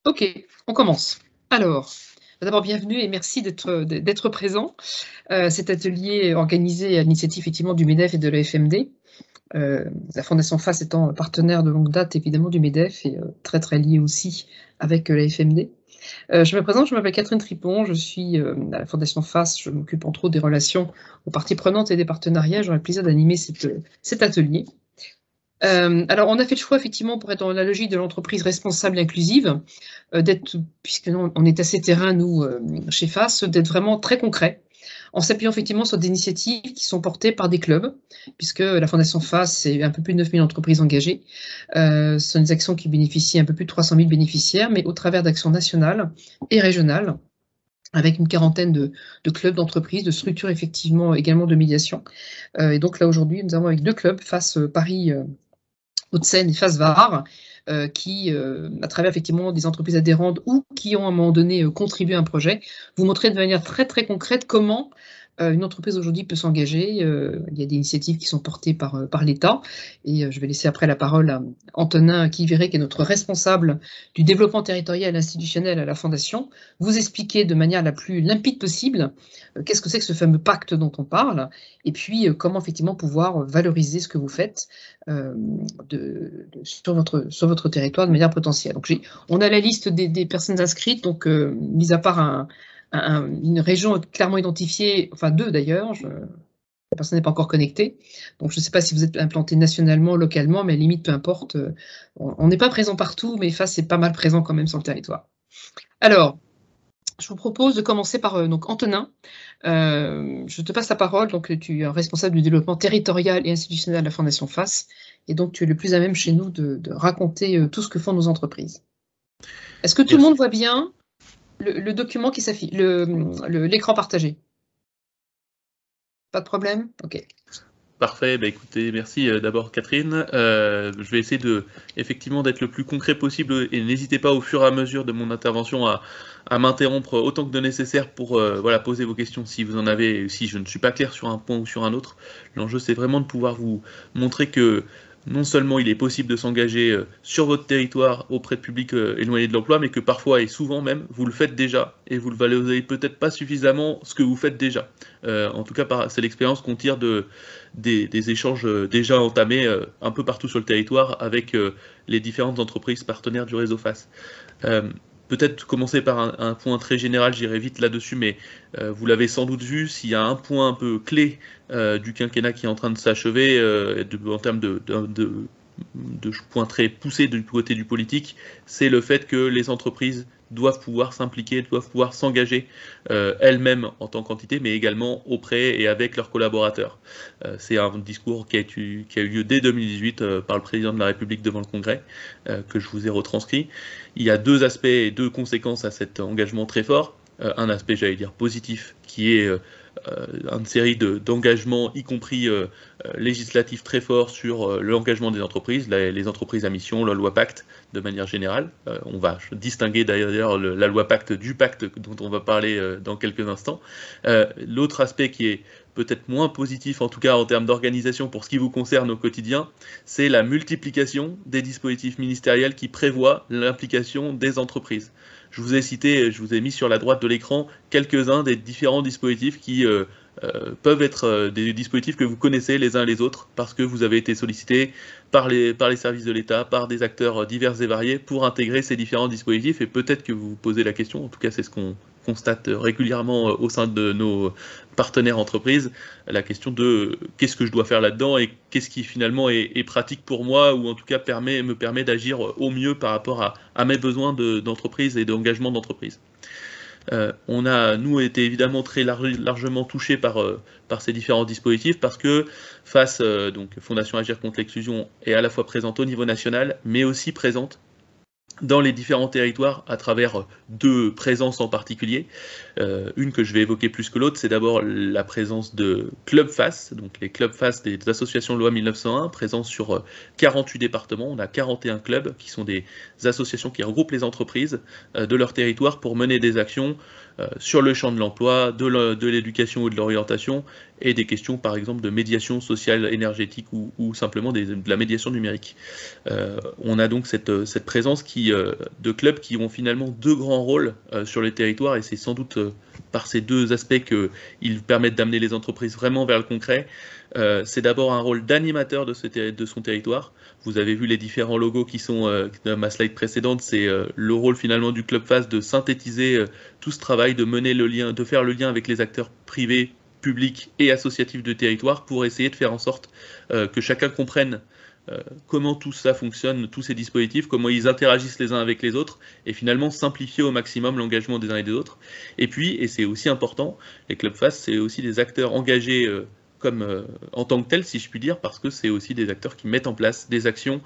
Ok, on commence. Alors, d'abord bienvenue et merci d'être présent. Cet atelier organisé à l'initiative effectivement du MEDEF et de la FMD. La Fondation FAS étant partenaire de longue date évidemment du MEDEF et très très lié aussi avec la FMD. Je me présente, je m'appelle Catherine Tripon, je suis à la Fondation FAS, je m'occupe entre autres des relations aux parties prenantes et des partenariats. J'aurai le plaisir d'animer cet atelier. Alors, on a fait le choix, effectivement, pour être dans la logique de l'entreprise responsable et inclusive, puisque on est assez terrain, nous, chez FAS, d'être vraiment très concret, en s'appuyant effectivement sur des initiatives qui sont portées par des clubs, puisque la Fondation FAS, c'est un peu plus de 9 000 entreprises engagées. Ce sont des actions qui bénéficient un peu plus de 300 000 bénéficiaires, mais au travers d'actions nationales et régionales, avec une quarantaine de clubs d'entreprises, de structures effectivement également de médiation. Et donc là, aujourd'hui, nous avons avec 2 clubs, FAS Paris Hauts-de-Seine et FAS-Var, qui, à travers effectivement des entreprises adhérentes ou qui ont à un moment donné contribué à un projet, vous montrer de manière très très concrète comment une entreprise aujourd'hui peut s'engager. Il y a des initiatives qui sont portées par l'État et je vais laisser après la parole à Antonin Quiviré, qui est notre responsable du développement territorial et institutionnel à la Fondation, vous expliquer de manière la plus limpide possible qu'est-ce que c'est que ce fameux pacte dont on parle et puis comment effectivement pouvoir valoriser ce que vous faites sur votre territoire de manière potentielle. Donc on a la liste des personnes inscrites, donc mis à part une région clairement identifiée, enfin 2 d'ailleurs, la personne n'est pas encore connectée, donc je ne sais pas si vous êtes implanté nationalement, localement, mais à la limite, peu importe, on n'est pas présent partout, mais FAS est pas mal présent quand même sur le territoire. Alors, je vous propose de commencer par donc Antonin. Je te passe la parole, donc tu es responsable du développement territorial et institutionnel de la Fondation FAS, et donc tu es le plus à même chez nous de raconter tout ce que font nos entreprises. Est-ce que tout le monde voit bien le document qui s'affiche, l'écran partagé? Pas de problème? Ok. Parfait, écoutez, merci d'abord Catherine. Je vais essayer effectivement d'être le plus concret possible et n'hésitez pas au fur et à mesure de mon intervention à m'interrompre autant que de nécessaire pour poser vos questions si vous en avez, si je ne suis pas clair sur un point ou sur un autre. L'enjeu c'est vraiment de pouvoir vous montrer que non seulement il est possible de s'engager sur votre territoire auprès de publics éloignés de l'emploi, mais que parfois et souvent même, vous le faites déjà, et vous ne valorisez peut-être pas suffisamment ce que vous faites déjà. En tout cas, c'est l'expérience qu'on tire des échanges déjà entamés un peu partout sur le territoire avec les différentes entreprises partenaires du réseau FAS. Peut-être commencer par un point très général, j'irai vite là-dessus, mais vous l'avez sans doute vu, s'il y a un point un peu clé du quinquennat qui est en train de s'achever en termes de points très poussés du côté du politique, c'est le fait que les entreprises doivent pouvoir s'impliquer, doivent pouvoir s'engager elles-mêmes en tant qu'entité, mais également auprès et avec leurs collaborateurs. C'est un discours qui a eu lieu dès 2018 par le président de la République devant le Congrès, que je vous ai retranscrit. Il y a 2 aspects et 2 conséquences à cet engagement très fort. Un aspect, j'allais dire, positif, qui est une série d'engagements, y compris législatifs très forts sur l'engagement des entreprises, les entreprises à mission, la loi Pacte de manière générale. On va distinguer d'ailleurs la loi Pacte du pacte dont on va parler dans quelques instants. L'autre aspect qui est peut-être moins positif, en tout cas en termes d'organisation pour ce qui vous concerne au quotidien, c'est la multiplication des dispositifs ministériels qui prévoient l'implication des entreprises. Je vous ai cité, je vous ai mis sur la droite de l'écran quelques-uns des différents dispositifs qui peuvent être des dispositifs que vous connaissez les uns les autres parce que vous avez été sollicités par les services de l'État, par des acteurs divers et variés pour intégrer ces différents dispositifs et peut-être que vous vous posez la question, en tout cas c'est ce qu'on constate régulièrement au sein de nos partenaires entreprises, la question de qu'est-ce que je dois faire là-dedans et qu'est-ce qui finalement est pratique pour moi ou en tout cas me permet d'agir au mieux par rapport à mes besoins d'entreprise et d'engagement d'entreprise. On a, nous, été évidemment très largement touchés par ces différents dispositifs parce que FAS, donc Fondation Agir contre l'exclusion, est à la fois présente au niveau national, mais aussi présente dans les différents territoires à travers 2 présences en particulier. Une que je vais évoquer plus que l'autre, c'est d'abord la présence de Club FAS, donc les Club FAS des associations de loi 1901, présents sur 48 départements. On a 41 clubs qui sont des associations qui regroupent les entreprises de leur territoire pour mener des actions sur le champ de l'emploi, de l'éducation ou de l'orientation, et des questions par exemple de médiation sociale, énergétique ou simplement de la médiation numérique. On a donc cette présence qui de clubs qui ont finalement deux grands rôles sur les territoires, et c'est sans doute par ces deux aspects qu'ils permettent d'amener les entreprises vraiment vers le concret. C'est d'abord un rôle d'animateur de son territoire. Vous avez vu les différents logos qui sont dans ma slide précédente, c'est le rôle finalement du Club FAS de synthétiser tout ce travail, de mener le lien, de faire le lien avec les acteurs privés, publics et associatifs de territoire pour essayer de faire en sorte que chacun comprenne comment tout ça fonctionne, tous ces dispositifs, comment ils interagissent les uns avec les autres, et finalement simplifier au maximum l'engagement des uns et des autres. Et puis, et c'est aussi important, les clubs FAS, c'est aussi des acteurs engagés en tant que tels, si je puis dire, parce que c'est aussi des acteurs qui mettent en place des actions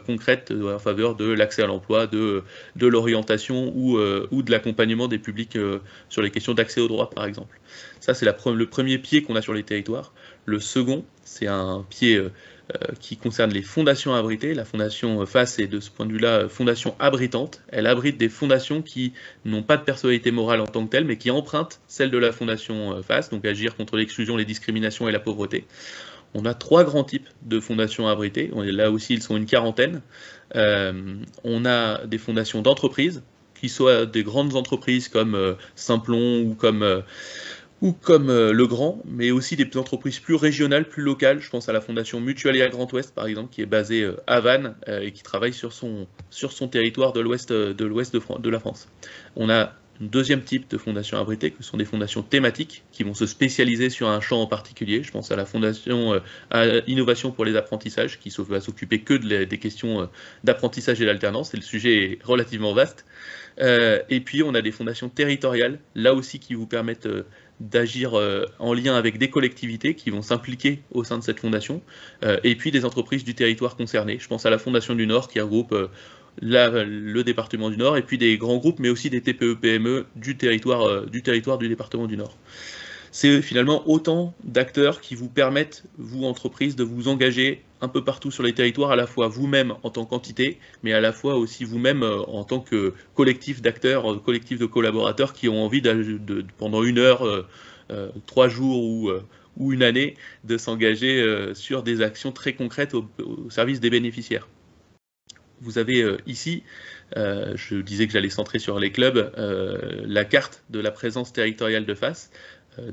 concrètes en faveur de l'accès à l'emploi, de l'orientation ou de l'accompagnement des publics sur les questions d'accès aux droits, par exemple. Ça, c'est le premier pied qu'on a sur les territoires. Le second, c'est un pied qui concerne les fondations abritées. La fondation FAS est de ce point de vue-là fondation abritante. Elle abrite des fondations qui n'ont pas de personnalité morale en tant que telle, mais qui empruntent celle de la fondation FAS, donc agir contre l'exclusion, les discriminations et la pauvreté. On a trois grands types de fondations abritées. Là aussi, ils sont une quarantaine. On a des fondations d'entreprises, qui soient des grandes entreprises comme Simplon ou comme Legrand, mais aussi des entreprises plus régionales, plus locales. Je pense à la fondation Mutualia Grand Ouest, par exemple, qui est basée à Vannes et qui travaille sur son territoire de l'ouest de la France. On a un deuxième type de fondation abritée, que sont des fondations thématiques, qui vont se spécialiser sur un champ en particulier. Je pense à la fondation Innovation pour les apprentissages, qui va s'occuper que des questions d'apprentissage et d'alternance, et le sujet est relativement vaste. Et puis on a des fondations territoriales, là aussi qui vous permettent d'agir en lien avec des collectivités qui vont s'impliquer au sein de cette fondation, et puis des entreprises du territoire concerné. Je pense à la Fondation du Nord qui regroupe le département du Nord, et puis des grands groupes, mais aussi des TPE-PME du territoire du département du Nord. C'est finalement autant d'acteurs qui vous permettent, vous, entreprises, de vous engager un peu partout sur les territoires, à la fois vous-même en tant qu'entité, mais à la fois aussi vous-même en tant que collectif d'acteurs, collectif de collaborateurs qui ont envie pendant 1 heure, 3 jours ou une année, de s'engager sur des actions très concrètes au service des bénéficiaires. Vous avez ici, je disais que j'allais centrer sur les clubs, la carte de la présence territoriale de FAS,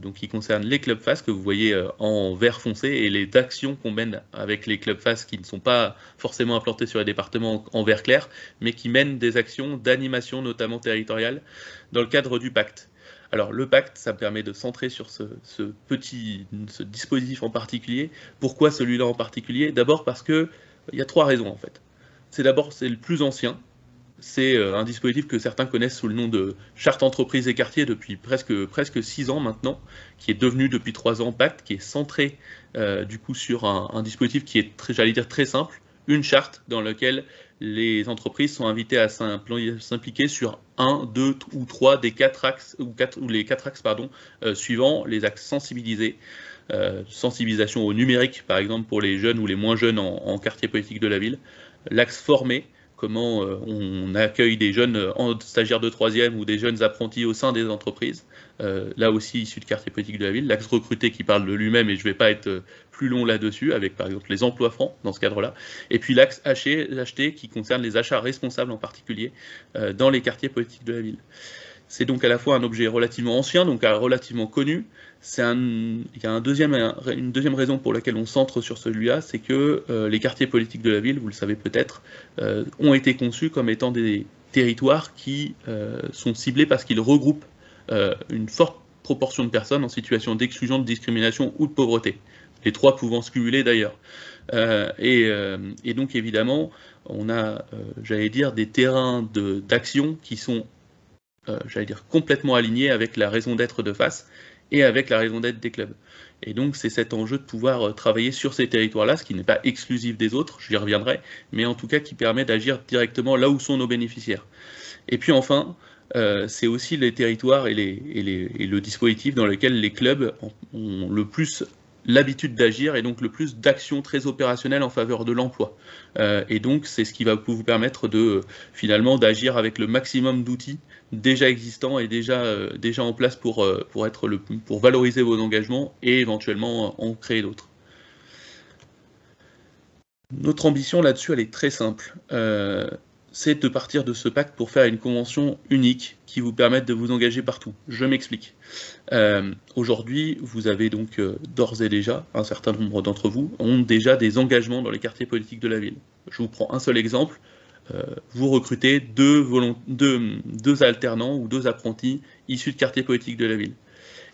donc qui concerne les clubs FAS que vous voyez en vert foncé, et les actions qu'on mène avec les clubs FAS qui ne sont pas forcément implantés sur les départements en vert clair, mais qui mènent des actions d'animation notamment territoriale dans le cadre du pacte. Alors le pacte, ça me permet de centrer sur ce dispositif en particulier. Pourquoi celui-là en particulier? D'abord parce qu'il y a 3 raisons en fait. C'est le plus ancien. C'est un dispositif que certains connaissent sous le nom de charte entreprise et quartier depuis presque 6 ans maintenant, qui est devenu depuis 3 ans Pacte, qui est centré du coup sur un dispositif qui est très simple, une charte dans laquelle les entreprises sont invitées à s'impliquer sur 1, 2 ou 3 des 4 axes, ou les 4 axes suivants, les axes sensibilisés, sensibilisation au numérique par exemple pour les jeunes ou les moins jeunes en quartier politique de la ville, l'axe formé, comment on accueille des jeunes stagiaires de 3e ou des jeunes apprentis au sein des entreprises, là aussi issus de quartier politique de la ville, l'axe recruté qui parle de lui-même, et je ne vais pas être plus long là-dessus, avec par exemple les emplois francs dans ce cadre-là, et puis l'axe acheté qui concerne les achats responsables en particulier dans les quartiers politiques de la ville. C'est donc à la fois un objet relativement ancien, donc relativement connu. Il y a une deuxième raison pour laquelle on centre sur celui-là, c'est que les quartiers politiques de la ville, vous le savez peut-être, ont été conçus comme étant des territoires qui sont ciblés parce qu'ils regroupent une forte proportion de personnes en situation d'exclusion, de discrimination ou de pauvreté. Les 3 pouvant se cumuler d'ailleurs. Et donc évidemment, on a, j'allais dire, des terrains d'action qui sont complètement aligné avec la raison d'être de FAS et avec la raison d'être des clubs. Et donc c'est cet enjeu de pouvoir travailler sur ces territoires-là, ce qui n'est pas exclusif des autres, j'y reviendrai, mais en tout cas qui permet d'agir directement là où sont nos bénéficiaires. Et puis enfin, c'est aussi les territoires et le dispositif dans lequel les clubs ont le plus l'habitude d'agir et donc le plus d'actions très opérationnelles en faveur de l'emploi. Et donc c'est ce qui va vous permettre finalement d'agir avec le maximum d'outils déjà existants et déjà en place pour valoriser vos engagements et éventuellement en créer d'autres. Notre ambition là-dessus, elle est très simple. c'est de partir de ce pacte pour faire une convention unique qui vous permette de vous engager partout. Je m'explique. Aujourd'hui, vous avez donc d'ores et déjà, un certain nombre d'entre vous ont déjà des engagements dans les quartiers politiques de la ville. Je vous prends un seul exemple. Vous recrutez deux alternants ou deux apprentis issus de quartiers politiques de la ville.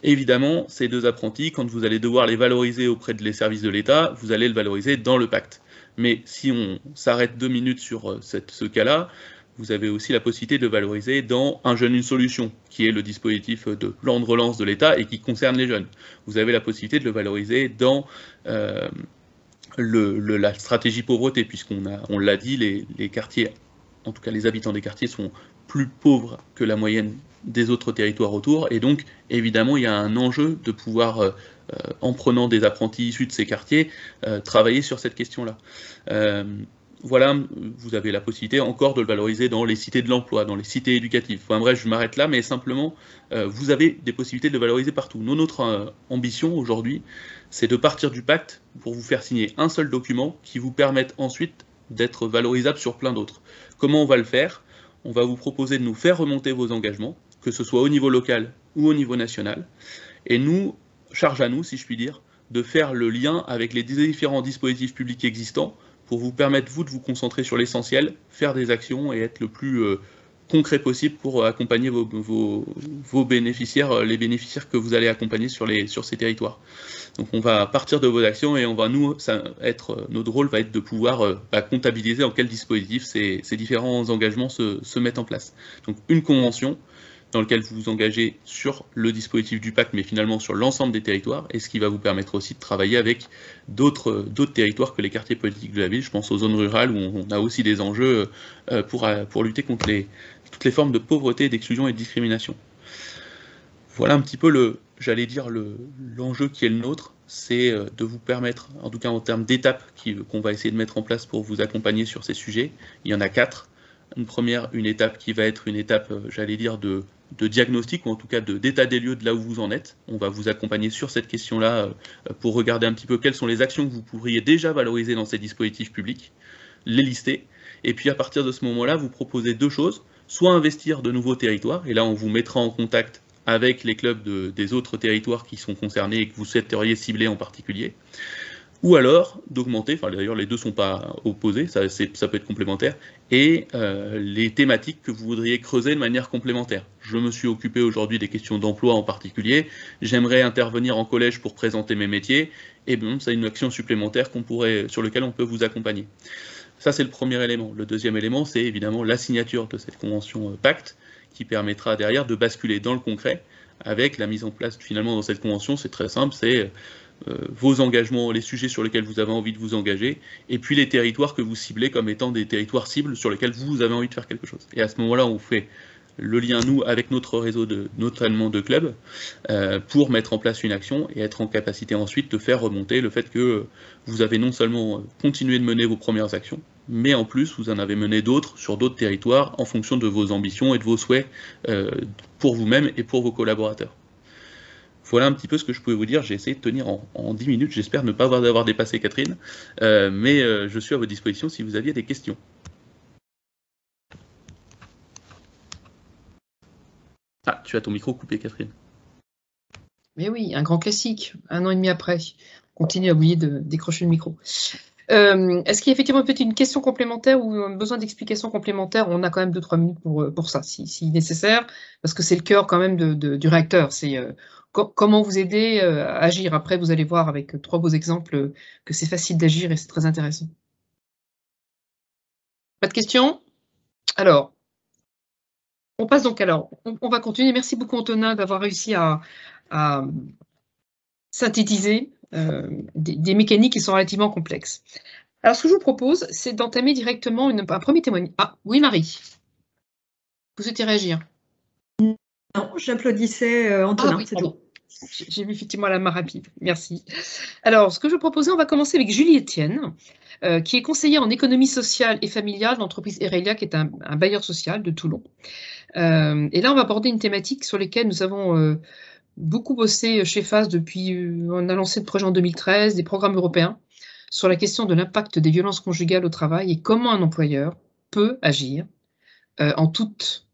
Évidemment, ces deux apprentis, quand vous allez devoir les valoriser auprès des services de l'État, vous allez le valoriser dans le pacte. Mais si on s'arrête 2 minutes sur ce cas-là, vous avez aussi la possibilité de valoriser dans Un jeune, une solution, qui est le dispositif de plan de relance de l'État et qui concerne les jeunes. Vous avez la possibilité de le valoriser dans la stratégie pauvreté, puisqu'on l'a dit, les quartiers, en tout cas les habitants des quartiers, sont plus pauvres que la moyenne des autres territoires autour, et donc évidemment il y a un enjeu de pouvoir, en prenant des apprentis issus de ces quartiers, travailler sur cette question-là. Voilà, vous avez la possibilité encore de le valoriser dans les cités de l'emploi, dans les cités éducatives. Enfin bref, je m'arrête là, mais simplement, vous avez des possibilités de le valoriser partout. Notre ambition aujourd'hui, c'est de partir du pacte pour vous faire signer un seul document qui vous permette ensuite d'être valorisable sur plein d'autres. Comment on va le faire? On va vous proposer de nous faire remonter vos engagements, que ce soit au niveau local ou au niveau national, et nous, charge à nous, si je puis dire, de faire le lien avec les différents dispositifs publics existants pour vous permettre, vous, de vous concentrer sur l'essentiel, faire des actions et être le plus concret possible pour accompagner vos bénéficiaires, les bénéficiaires que vous allez accompagner sur ces territoires. Donc on va partir de vos actions et on va notre rôle va être de pouvoir comptabiliser en quel dispositif ces différents engagements se mettent en place. Donc une convention dans laquelle vous vous engagez sur le dispositif du pacte, mais finalement sur l'ensemble des territoires, et ce qui va vous permettre aussi de travailler avec d'autres territoires que les quartiers politiques de la ville. Je pense aux zones rurales où on a aussi des enjeux pour lutter contre toutes les formes de pauvreté, d'exclusion et de discrimination. Voilà un petit peu j'allais dire l'enjeu qui est le nôtre, c'est de vous permettre, en tout cas en termes d'étapes qu'on va essayer de mettre en place pour vous accompagner sur ces sujets. Il y en a 4. Une étape qui va être une étape, j'allais dire, de diagnostic, ou en tout cas d'état des lieux de là où vous en êtes. On va vous accompagner sur cette question-là pour regarder un petit peu quelles sont les actions que vous pourriez déjà valoriser dans ces dispositifs publics, les lister, et puis à partir de ce moment-là, vous proposez 2 choses, soit investir de nouveaux territoires, et là on vous mettra en contact avec les clubs des autres territoires qui sont concernés et que vous souhaiteriez cibler en particulier, ou alors d'augmenter, enfin d'ailleurs les deux ne sont pas opposés, ça peut être complémentaire, et les thématiques que vous voudriez creuser de manière complémentaire. Je me suis occupé aujourd'hui des questions d'emploi en particulier, j'aimerais intervenir en collège pour présenter mes métiers, et bien c'est une action supplémentaire sur laquelle on peut vous accompagner. Ça c'est le premier élément. Le deuxième élément, c'est évidemment la signature de cette convention pacte, qui permettra derrière de basculer dans le concret, avec la mise en place finalement dans cette convention, c'est très simple, c'est vos engagements, les sujets sur lesquels vous avez envie de vous engager, et puis les territoires que vous ciblez comme étant des territoires cibles sur lesquels vous avez envie de faire quelque chose. Et à ce moment-là, on fait le lien, nous, avec notre réseau notamment de clubs, pour mettre en place une action et être en capacité ensuite de faire remonter le fait que vous avez non seulement continué de mener vos premières actions, mais en plus, vous en avez mené d'autres sur d'autres territoires en fonction de vos ambitions et de vos souhaits pour vous-même et pour vos collaborateurs. Voilà un petit peu ce que je pouvais vous dire. J'ai essayé de tenir en 10 minutes. J'espère ne pas avoir dépassé Catherine. Mais je suis à votre disposition si vous aviez des questions. Ah, tu as ton micro coupé, Catherine. Mais oui, un grand classique, 1 an et demi après. Continue à oublier de décrocher le micro. Est-ce qu'il y a effectivement peut-être une question complémentaire ou un besoin d'explication complémentaire? On a quand même 2-3 minutes pour ça, si nécessaire, parce que c'est le cœur quand même du réacteur. C'est comment vous aider à agir. Après, vous allez voir avec 3 beaux exemples que c'est facile d'agir et c'est très intéressant. Pas de questions? Alors, on passe donc on va continuer. Merci beaucoup Antonin d'avoir réussi à synthétiser des mécaniques qui sont relativement complexes. Alors, ce que je vous propose, c'est d'entamer directement un premier témoignage. Ah, oui, Marie. Vous souhaitez réagir? Non, j'applaudissais Antonin, oui, c'est tout. J'ai vu effectivement la main rapide. Merci. Alors, ce que je proposais, on va commencer avec Julie Etienne, qui est conseillère en économie sociale et familiale de l'entreprise Erelia, qui est un bailleur social de Toulon. Et là, on va aborder une thématique sur laquelle nous avons beaucoup bossé chez FAS depuis, on a lancé le projet en 2013, des programmes européens, sur la question de l'impact des violences conjugales au travail et comment un employeur peut agir en toute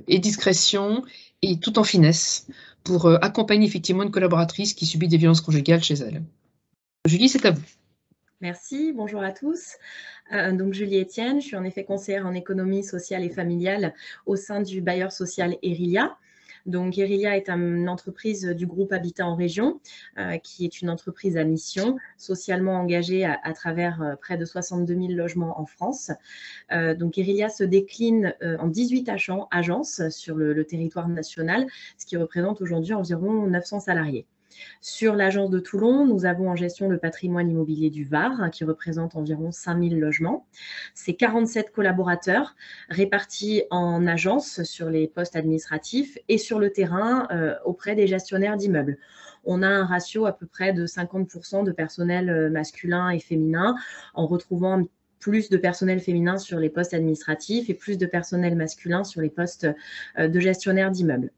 discrétion et tout en finesse pour accompagner effectivement une collaboratrice qui subit des violences conjugales chez elle. Julie, c'est à vous. Merci, bonjour à tous. Donc Julie Etienne, je suis en effet conseillère en économie sociale et familiale au sein du bailleur social Erilia. Donc Erilia est une entreprise du groupe Habitat en Région, qui est une entreprise à mission socialement engagée à travers près de 62 000 logements en France. Donc Erilia se décline en 18 agences sur le territoire national, ce qui représente aujourd'hui environ 900 salariés. Sur l'agence de Toulon, nous avons en gestion le patrimoine immobilier du Var, qui représente environ 5 000 logements. C'est 47 collaborateurs répartis en agence sur les postes administratifs et sur le terrain auprès des gestionnaires d'immeubles. On a un ratio à peu près de 50% de personnel masculin et féminin, en retrouvant plus de personnel féminin sur les postes administratifs et plus de personnel masculin sur les postes de gestionnaires d'immeubles.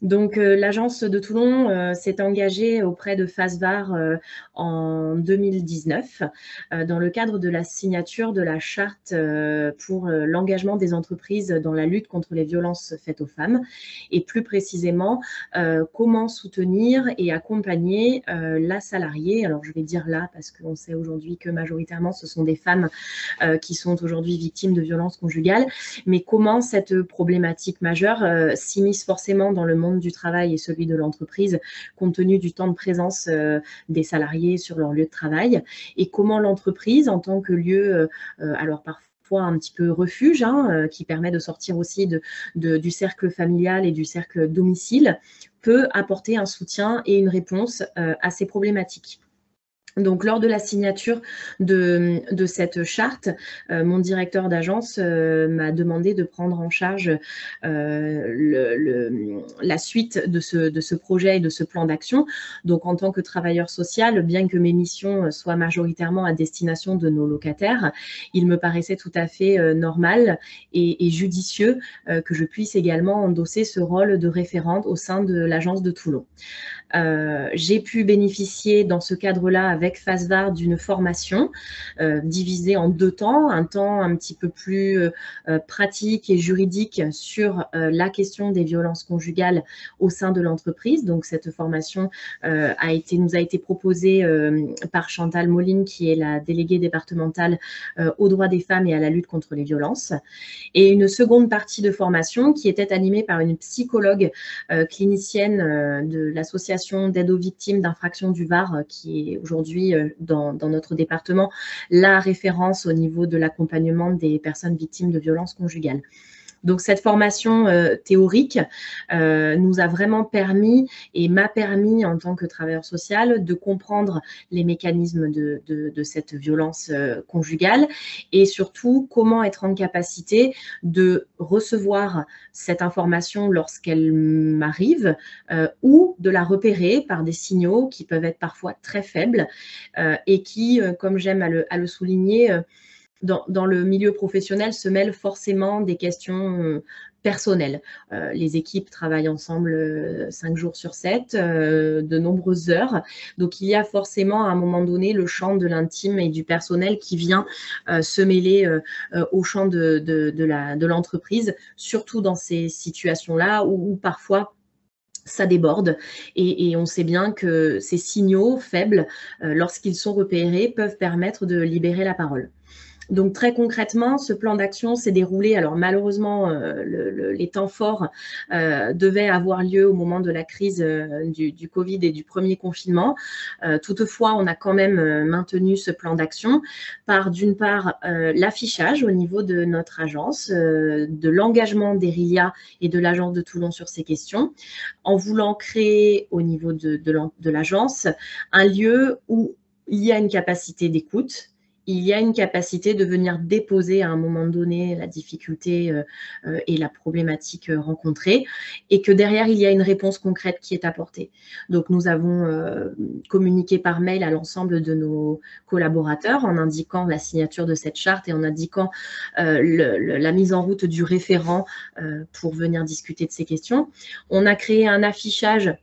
Donc, l'agence de Toulon s'est engagée auprès de Fasvar en 2019 dans le cadre de la signature de la charte pour l'engagement des entreprises dans la lutte contre les violences faites aux femmes et plus précisément comment soutenir et accompagner la salariée. Alors, je vais dire là parce qu'on sait aujourd'hui que majoritairement ce sont des femmes qui sont aujourd'hui victimes de violences conjugales, mais comment cette problématique majeure s'immisce forcément dans le monde du travail et celui de l'entreprise, compte tenu du temps de présence des salariés sur leur lieu de travail, et comment l'entreprise, en tant que lieu, alors parfois un petit peu refuge, qui permet de sortir aussi du cercle familial et du cercle domicile, peut apporter un soutien et une réponse à ces problématiques. Donc, lors de la signature de cette charte, mon directeur d'agence m'a demandé de prendre en charge la suite de ce projet et de ce plan d'action. Donc, en tant que travailleur social, bien que mes missions soient majoritairement à destination de nos locataires, il me paraissait tout à fait normal et judicieux que je puisse également endosser ce rôle de référente au sein de l'agence de Toulon. J'ai pu bénéficier dans ce cadre-là avec Fasvar d'une formation divisée en 2 temps, un temps un petit peu plus pratique et juridique sur la question des violences conjugales au sein de l'entreprise. Donc cette formation nous a été proposée par Chantal Moline, qui est la déléguée départementale aux droits des femmes et à la lutte contre les violences. Et une seconde partie de formation qui était animée par une psychologue clinicienne de l'association d'aide aux victimes d'infractions du Var, qui est aujourd'hui dans notre département la référence au niveau de l'accompagnement des personnes victimes de violences conjugales. Donc, cette formation théorique nous a vraiment permis et m'a permis, en tant que travailleur social, de comprendre les mécanismes de cette violence conjugale et surtout comment être en capacité de recevoir cette information lorsqu'elle m'arrive ou de la repérer par des signaux qui peuvent être parfois très faibles et qui, comme j'aime à le souligner, dans le milieu professionnel se mêlent forcément des questions personnelles. Les équipes travaillent ensemble 5 jours sur 7, de nombreuses heures. Donc, il y a forcément à un moment donné le champ de l'intime et du personnel qui vient se mêler au champ de l'entreprise, surtout dans ces situations-là où parfois ça déborde et on sait bien que ces signaux faibles, lorsqu'ils sont repérés, peuvent permettre de libérer la parole. Donc, très concrètement, ce plan d'action s'est déroulé. Alors, malheureusement, les temps forts devaient avoir lieu au moment de la crise du Covid et du premier confinement. Toutefois, on a quand même maintenu ce plan d'action par, d'une part, l'affichage au niveau de notre agence, de l'engagement d'Erilia et de l'agence de Toulon sur ces questions, en voulant créer au niveau de l'agence un lieu où il y a une capacité d'écoute, il y a une capacité de venir déposer à un moment donné la difficulté et la problématique rencontrée, et que derrière, il y a une réponse concrète qui est apportée. Donc, nous avons communiqué par mail à l'ensemble de nos collaborateurs en indiquant la signature de cette charte et en indiquant la mise en route du référent pour venir discuter de ces questions. On a créé un affichage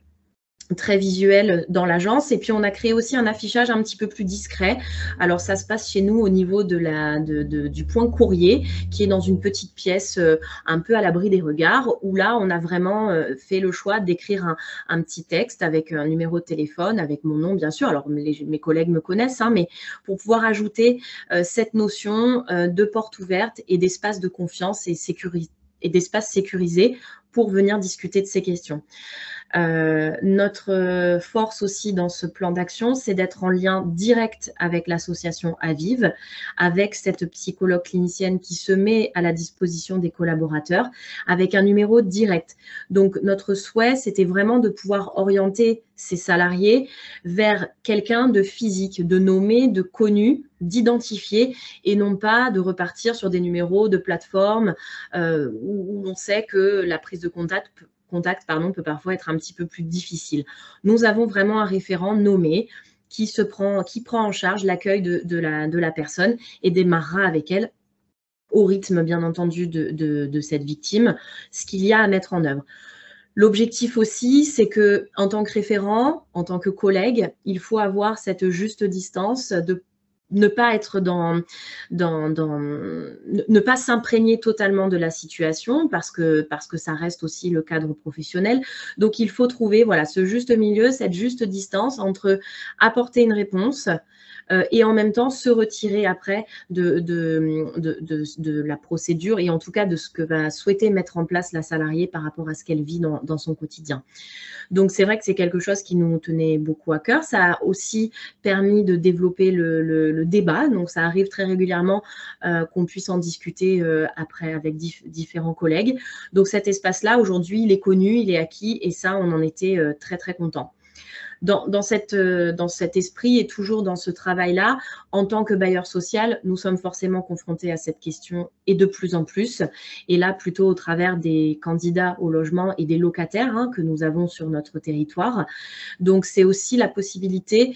très visuel dans l'agence. Et puis, on a créé aussi un affichage un petit peu plus discret. Alors, ça se passe chez nous au niveau du point courrier, qui est dans une petite pièce un peu à l'abri des regards, où là, on a vraiment fait le choix d'écrire un petit texte avec un numéro de téléphone, avec mon nom, bien sûr. Alors, mes collègues me connaissent, hein, mais pour pouvoir ajouter cette notion de porte ouverte et d'espace de confiance et d'espace sécurisé pour venir discuter de ces questions. Notre force aussi dans ce plan d'action, c'est d'être en lien direct avec l'association Aviv, avec cette psychologue clinicienne qui se met à la disposition des collaborateurs, avec un numéro direct. Donc, notre souhait, c'était vraiment de pouvoir orienter ces salariés vers quelqu'un de physique, de nommé, de connu, d'identifié, et non pas de repartir sur des numéros de plateforme où on sait que la prise de contact peut parfois être un petit peu plus difficile. Nous avons vraiment un référent nommé qui prend en charge l'accueil de la personne et démarrera avec elle au rythme, bien entendu, de cette victime, ce qu'il y a à mettre en œuvre. L'objectif aussi, c'est que, en tant que référent, en tant que collègue, il faut avoir cette juste distance de ne pas être ne pas s'imprégner totalement de la situation parce que ça reste aussi le cadre professionnel. Donc, il faut trouver voilà, ce juste milieu, cette juste distance entre apporter une réponse et en même temps se retirer après de la procédure et en tout cas de ce que va souhaiter mettre en place la salariée par rapport à ce qu'elle vit dans son quotidien. Donc, c'est vrai que c'est quelque chose qui nous tenait beaucoup à cœur. Ça a aussi permis de développer le débat. Donc, ça arrive très régulièrement qu'on puisse en discuter après avec différents collègues. Donc, cet espace-là, aujourd'hui, il est connu, il est acquis et ça, on en était très, très contents. Dans cet esprit et toujours dans ce travail-là, en tant que bailleur social, nous sommes forcément confrontés à cette question et de plus en plus. Et là, plutôt au travers des candidats au logement et des locataires que nous avons sur notre territoire. Donc, c'est aussi la possibilité,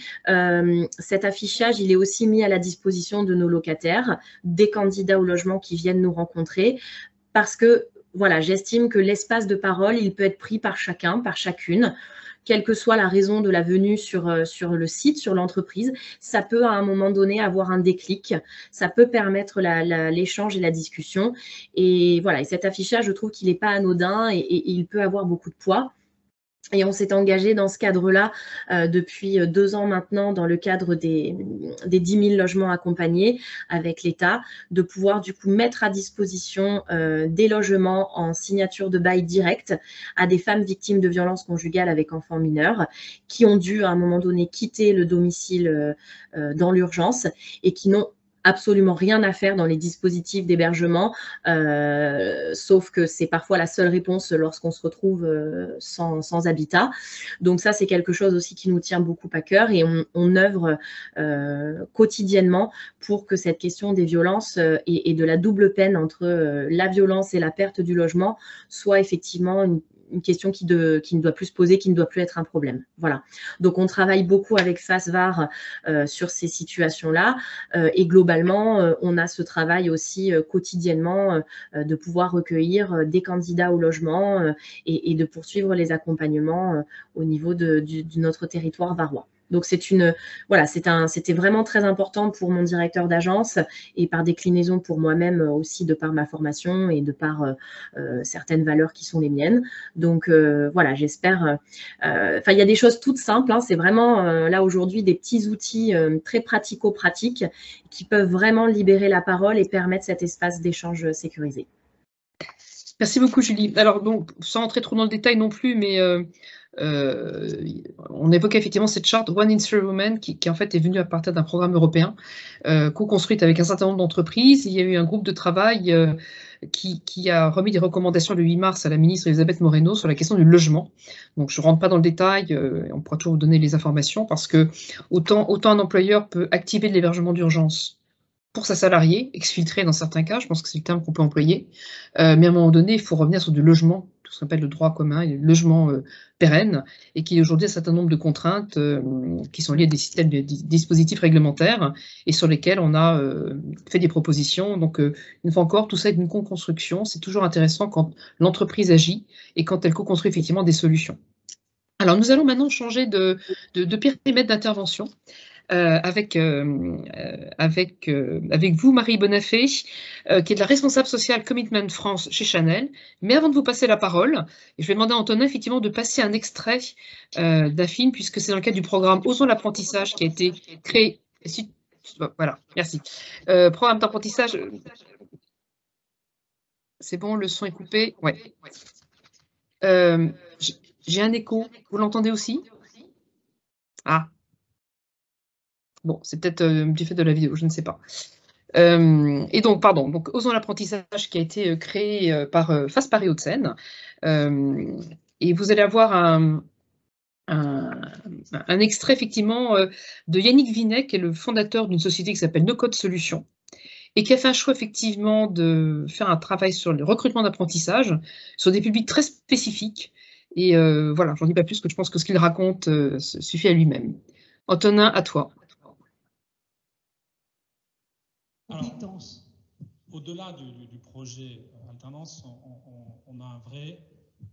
cet affichage, il est aussi mis à la disposition de nos locataires, des candidats au logement qui viennent nous rencontrer parce que, voilà, j'estime que l'espace de parole, il peut être pris par chacun, par chacune. Quelle que soit la raison de la venue sur le site, sur l'entreprise, ça peut à un moment donné avoir un déclic, ça peut permettre l'échange et la discussion. Et voilà, et cet affichage, je trouve qu'il n'est pas anodin et il peut avoir beaucoup de poids. Et on s'est engagé dans ce cadre-là depuis 2 ans maintenant, dans le cadre des 10 000 logements accompagnés avec l'État, de pouvoir du coup mettre à disposition des logements en signature de bail direct à des femmes victimes de violences conjugales avec enfants mineurs qui ont dû à un moment donné quitter le domicile dans l'urgence et qui n'ont absolument rien à faire dans les dispositifs d'hébergement, sauf que c'est parfois la seule réponse lorsqu'on se retrouve sans habitat. Donc ça, c'est quelque chose aussi qui nous tient beaucoup à cœur et on œuvre quotidiennement pour que cette question des violences et de la double peine entre la violence et la perte du logement soit effectivement une question qui ne doit plus se poser, qui ne doit plus être un problème. Voilà. Donc, on travaille beaucoup avec FASVAR sur ces situations-là et globalement, on a ce travail aussi quotidiennement de pouvoir recueillir des candidats au logement et de poursuivre les accompagnements au niveau de notre territoire varois. Donc, c'était vraiment très important pour mon directeur d'agence et par déclinaison pour moi-même aussi de par ma formation et de par certaines valeurs qui sont les miennes. Donc, voilà, j'espère. Il y a des choses toutes simples. C'est vraiment, là, aujourd'hui, des petits outils très pratico-pratiques qui peuvent vraiment libérer la parole et permettre cet espace d'échange sécurisé. Merci beaucoup, Julie. Alors, bon, sans entrer trop dans le détail non plus, mais on évoquait effectivement cette charte One in Three Women qui en fait est venue à partir d'un programme européen co-construite avec un certain nombre d'entreprises. Il y a eu un groupe de travail qui a remis des recommandations le 8 mars à la ministre Elisabeth Moreno sur la question du logement. Donc je ne rentre pas dans le détail, on pourra toujours vous donner les informations parce que autant un employeur peut activer de l'hébergement d'urgence pour sa salariée, exfiltré dans certains cas, je pense que c'est le terme qu'on peut employer, mais à un moment donné, il faut revenir sur du logement, tout ce qu'on appelle le droit commun, et le logement pérenne, et qui aujourd'hui a un certain nombre de contraintes qui sont liées à des systèmes de dispositifs réglementaires, et sur lesquels on a fait des propositions. Donc, une fois encore, tout ça est une co-construction, c'est toujours intéressant quand l'entreprise agit, et quand elle co-construit effectivement des solutions. Alors, nous allons maintenant changer de périmètre d'intervention avec vous, Marie Bonafé, qui est de la responsable sociale Commitment France chez Chanel. Mais avant de vous passer la parole, je vais demander à Antonin effectivement de passer un extrait d'un film, puisque c'est dans le cadre du programme Osons l'apprentissage qui a été créé. Voilà, merci. Programme d'apprentissage. C'est bon, le son est coupé. Ouais. J'ai un écho. Vous l'entendez aussi? Ah. Bon, c'est peut-être du fait de la vidéo, je ne sais pas. Et donc, pardon, donc Osons l'apprentissage qui a été créé par FACE Paris Hauts-de-Seine. Et vous allez avoir un extrait effectivement de Yannick Vinet, qui est le fondateur d'une société qui s'appelle No Code Solutions, et qui a fait un choix effectivement de faire un travail sur le recrutement d'apprentissage, sur des publics très spécifiques. Et voilà, j'en dis pas plus, que je pense que ce qu'il raconte suffit à lui-même. Antonin, à toi. Alors, au-delà du projet Alternance, on a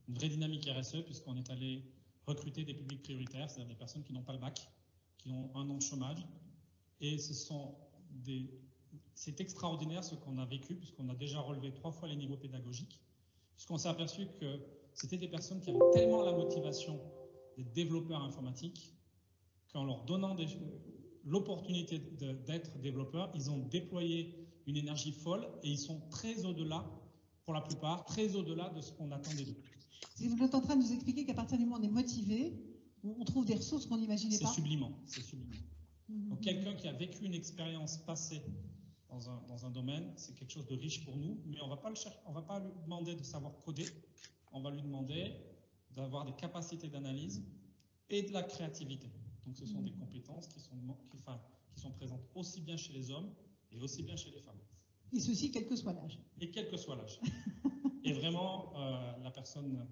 une vraie dynamique RSE, puisqu'on est allé recruter des publics prioritaires, c'est-à-dire des personnes qui n'ont pas le bac, qui ont 1 an de chômage. Et c'est extraordinaire ce qu'on a vécu, puisqu'on a déjà relevé 3 fois les niveaux pédagogiques, puisqu'on s'est aperçu que c'était des personnes qui avaient tellement la motivation d'être développeurs informatiques qu'en leur donnant l'opportunité d'être développeurs, ils ont déployé une énergie folle et ils sont très au-delà, pour la plupart, très au-delà de ce qu'on attendait d'eux. Vous êtes en train de nous expliquer qu'à partir du moment où on est motivé, on trouve des ressources qu'on n'imaginait pas. C'est sublimant, c'est sublimant. Donc quelqu'un qui a vécu une expérience passée dans un domaine, c'est quelque chose de riche pour nous, mais on va pas lui demander de savoir coder, on va lui demander d'avoir des capacités d'analyse et de la créativité. Donc ce sont des compétences qui sont présentes aussi bien chez les hommes et aussi bien chez les femmes. Et ceci, quel que soit l'âge. Et quel que soit l'âge. Et vraiment, la personne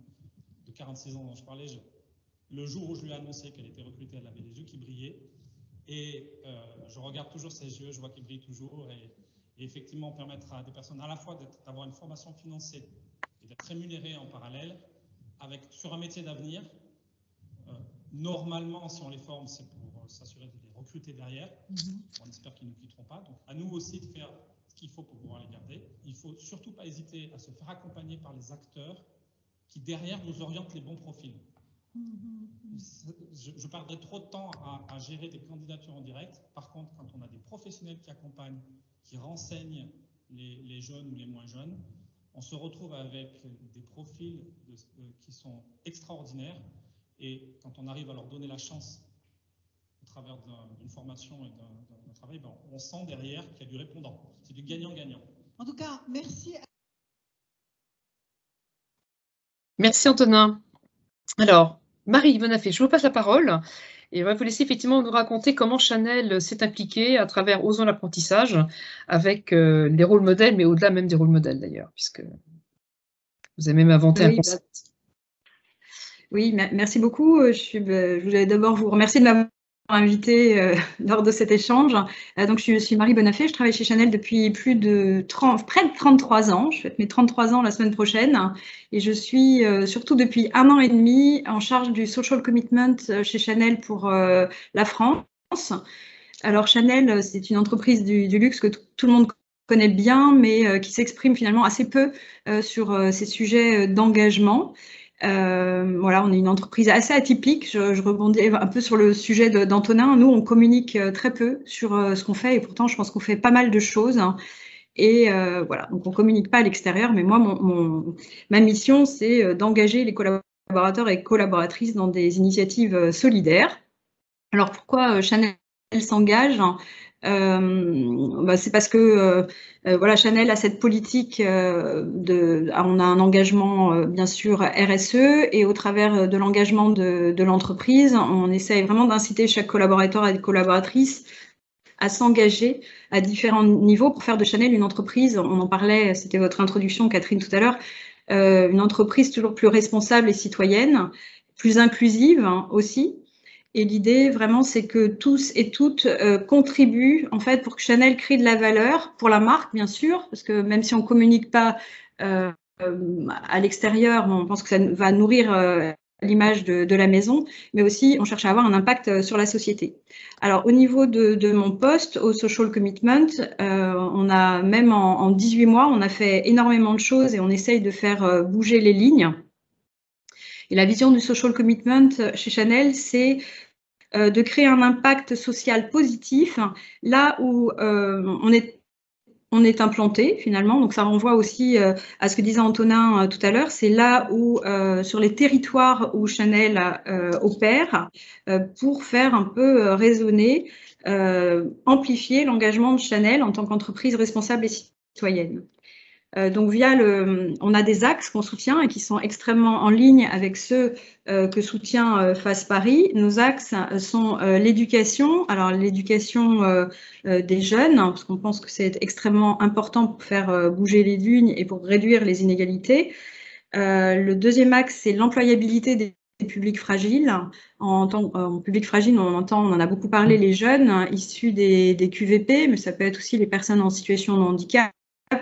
de 46 ans dont je parlais, le jour où je lui ai annoncé qu'elle était recrutée, elle avait les yeux qui brillaient. Et je regarde toujours ses yeux, je vois qu'ils brillent toujours. Et effectivement, permettre à des personnes à la fois d'avoir une formation financée et d'être rémunérées en parallèle sur un métier d'avenir. Normalement, si on les forme, c'est pour s'assurer de les recruter derrière. On espère qu'ils ne nous quitteront pas. Donc, à nous aussi de faire ce qu'il faut pour pouvoir les garder. Il ne faut surtout pas hésiter à se faire accompagner par les acteurs qui, derrière, nous orientent les bons profils. Je perdrais trop de temps à gérer des candidatures en direct. Par contre, quand on a des professionnels qui accompagnent, qui renseignent les jeunes ou les moins jeunes, on se retrouve avec des profils qui sont extraordinaires. Et quand on arrive à leur donner la chance au travers d'une formation et d'un travail, on sent derrière qu'il y a du répondant. C'est du gagnant-gagnant. En tout cas, merci. Merci Antonin. Alors, Marie Bonafé, je vous passe la parole et on va vous laisser effectivement nous raconter comment Chanel s'est impliquée à travers Osons l'apprentissage avec les rôles modèles, mais au-delà même des rôles modèles d'ailleurs, puisque vous avez même inventé un concept. Oui, merci beaucoup. Je voulais d'abord vous remercier de m'avoir invité lors de cet échange. Donc, je suis Marie Bonafé, je travaille chez Chanel depuis près de 33 ans. Je fête mes 33 ans la semaine prochaine. Et je suis surtout depuis 1 an et demi en charge du social commitment chez Chanel pour la France. Alors, Chanel, c'est une entreprise du luxe que tout le monde connaît bien, mais qui s'exprime finalement assez peu sur ces sujets d'engagement. Voilà, on est une entreprise assez atypique. Je rebondis un peu sur le sujet d'Antonin. Nous, on communique très peu sur ce qu'on fait et pourtant, je pense qu'on fait pas mal de choses. Et voilà, donc on communique pas à l'extérieur, mais moi, ma mission, c'est d'engager les collaborateurs et collaboratrices dans des initiatives solidaires. Alors, pourquoi Chanel s'engage ? C'est parce que voilà, Chanel a cette politique on a un engagement bien sûr RSE et au travers de l'engagement de l'entreprise, on essaye vraiment d'inciter chaque collaborateur et collaboratrice à s'engager à différents niveaux pour faire de Chanel une entreprise, on en parlait, c'était votre introduction Catherine tout à l'heure, une entreprise toujours plus responsable et citoyenne, plus inclusive aussi. Et l'idée, vraiment, c'est que tous et toutes contribuent, en fait, pour que Chanel crée de la valeur, pour la marque, bien sûr, parce que même si on ne communique pas à l'extérieur, on pense que ça va nourrir l'image de la maison, mais aussi on cherche à avoir un impact sur la société. Alors au niveau de mon poste au Social Commitment, on a même en 18 mois, on a fait énormément de choses et on essaye de faire bouger les lignes. Et la vision du Social Commitment chez Chanel, c'est de créer un impact social positif là où on est implanté finalement. Donc ça renvoie aussi à ce que disait Antonin tout à l'heure, c'est là où sur les territoires où Chanel opère pour faire un peu résonner, amplifier l'engagement de Chanel en tant qu'entreprise responsable et citoyenne. Donc on a des axes qu'on soutient et qui sont extrêmement en ligne avec ceux que soutient FACE Paris. Nos axes sont l'éducation, alors l'éducation des jeunes, parce qu'on pense que c'est extrêmement important pour faire bouger les lignes et pour réduire les inégalités. Le deuxième axe, c'est l'employabilité des publics fragiles. En public fragile, on en a beaucoup parlé, les jeunes issus des QVP, mais ça peut être aussi les personnes en situation de handicap,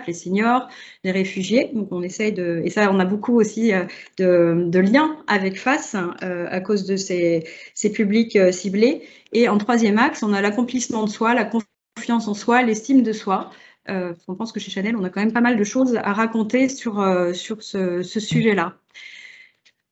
les seniors, les réfugiés. Donc on essaye et ça on a beaucoup aussi de liens avec FACE à cause de ces publics ciblés. Et en troisième axe, on a l'accomplissement de soi, la confiance en soi, l'estime de soi. On pense que chez Chanel, on a quand même pas mal de choses à raconter sur ce sujet-là.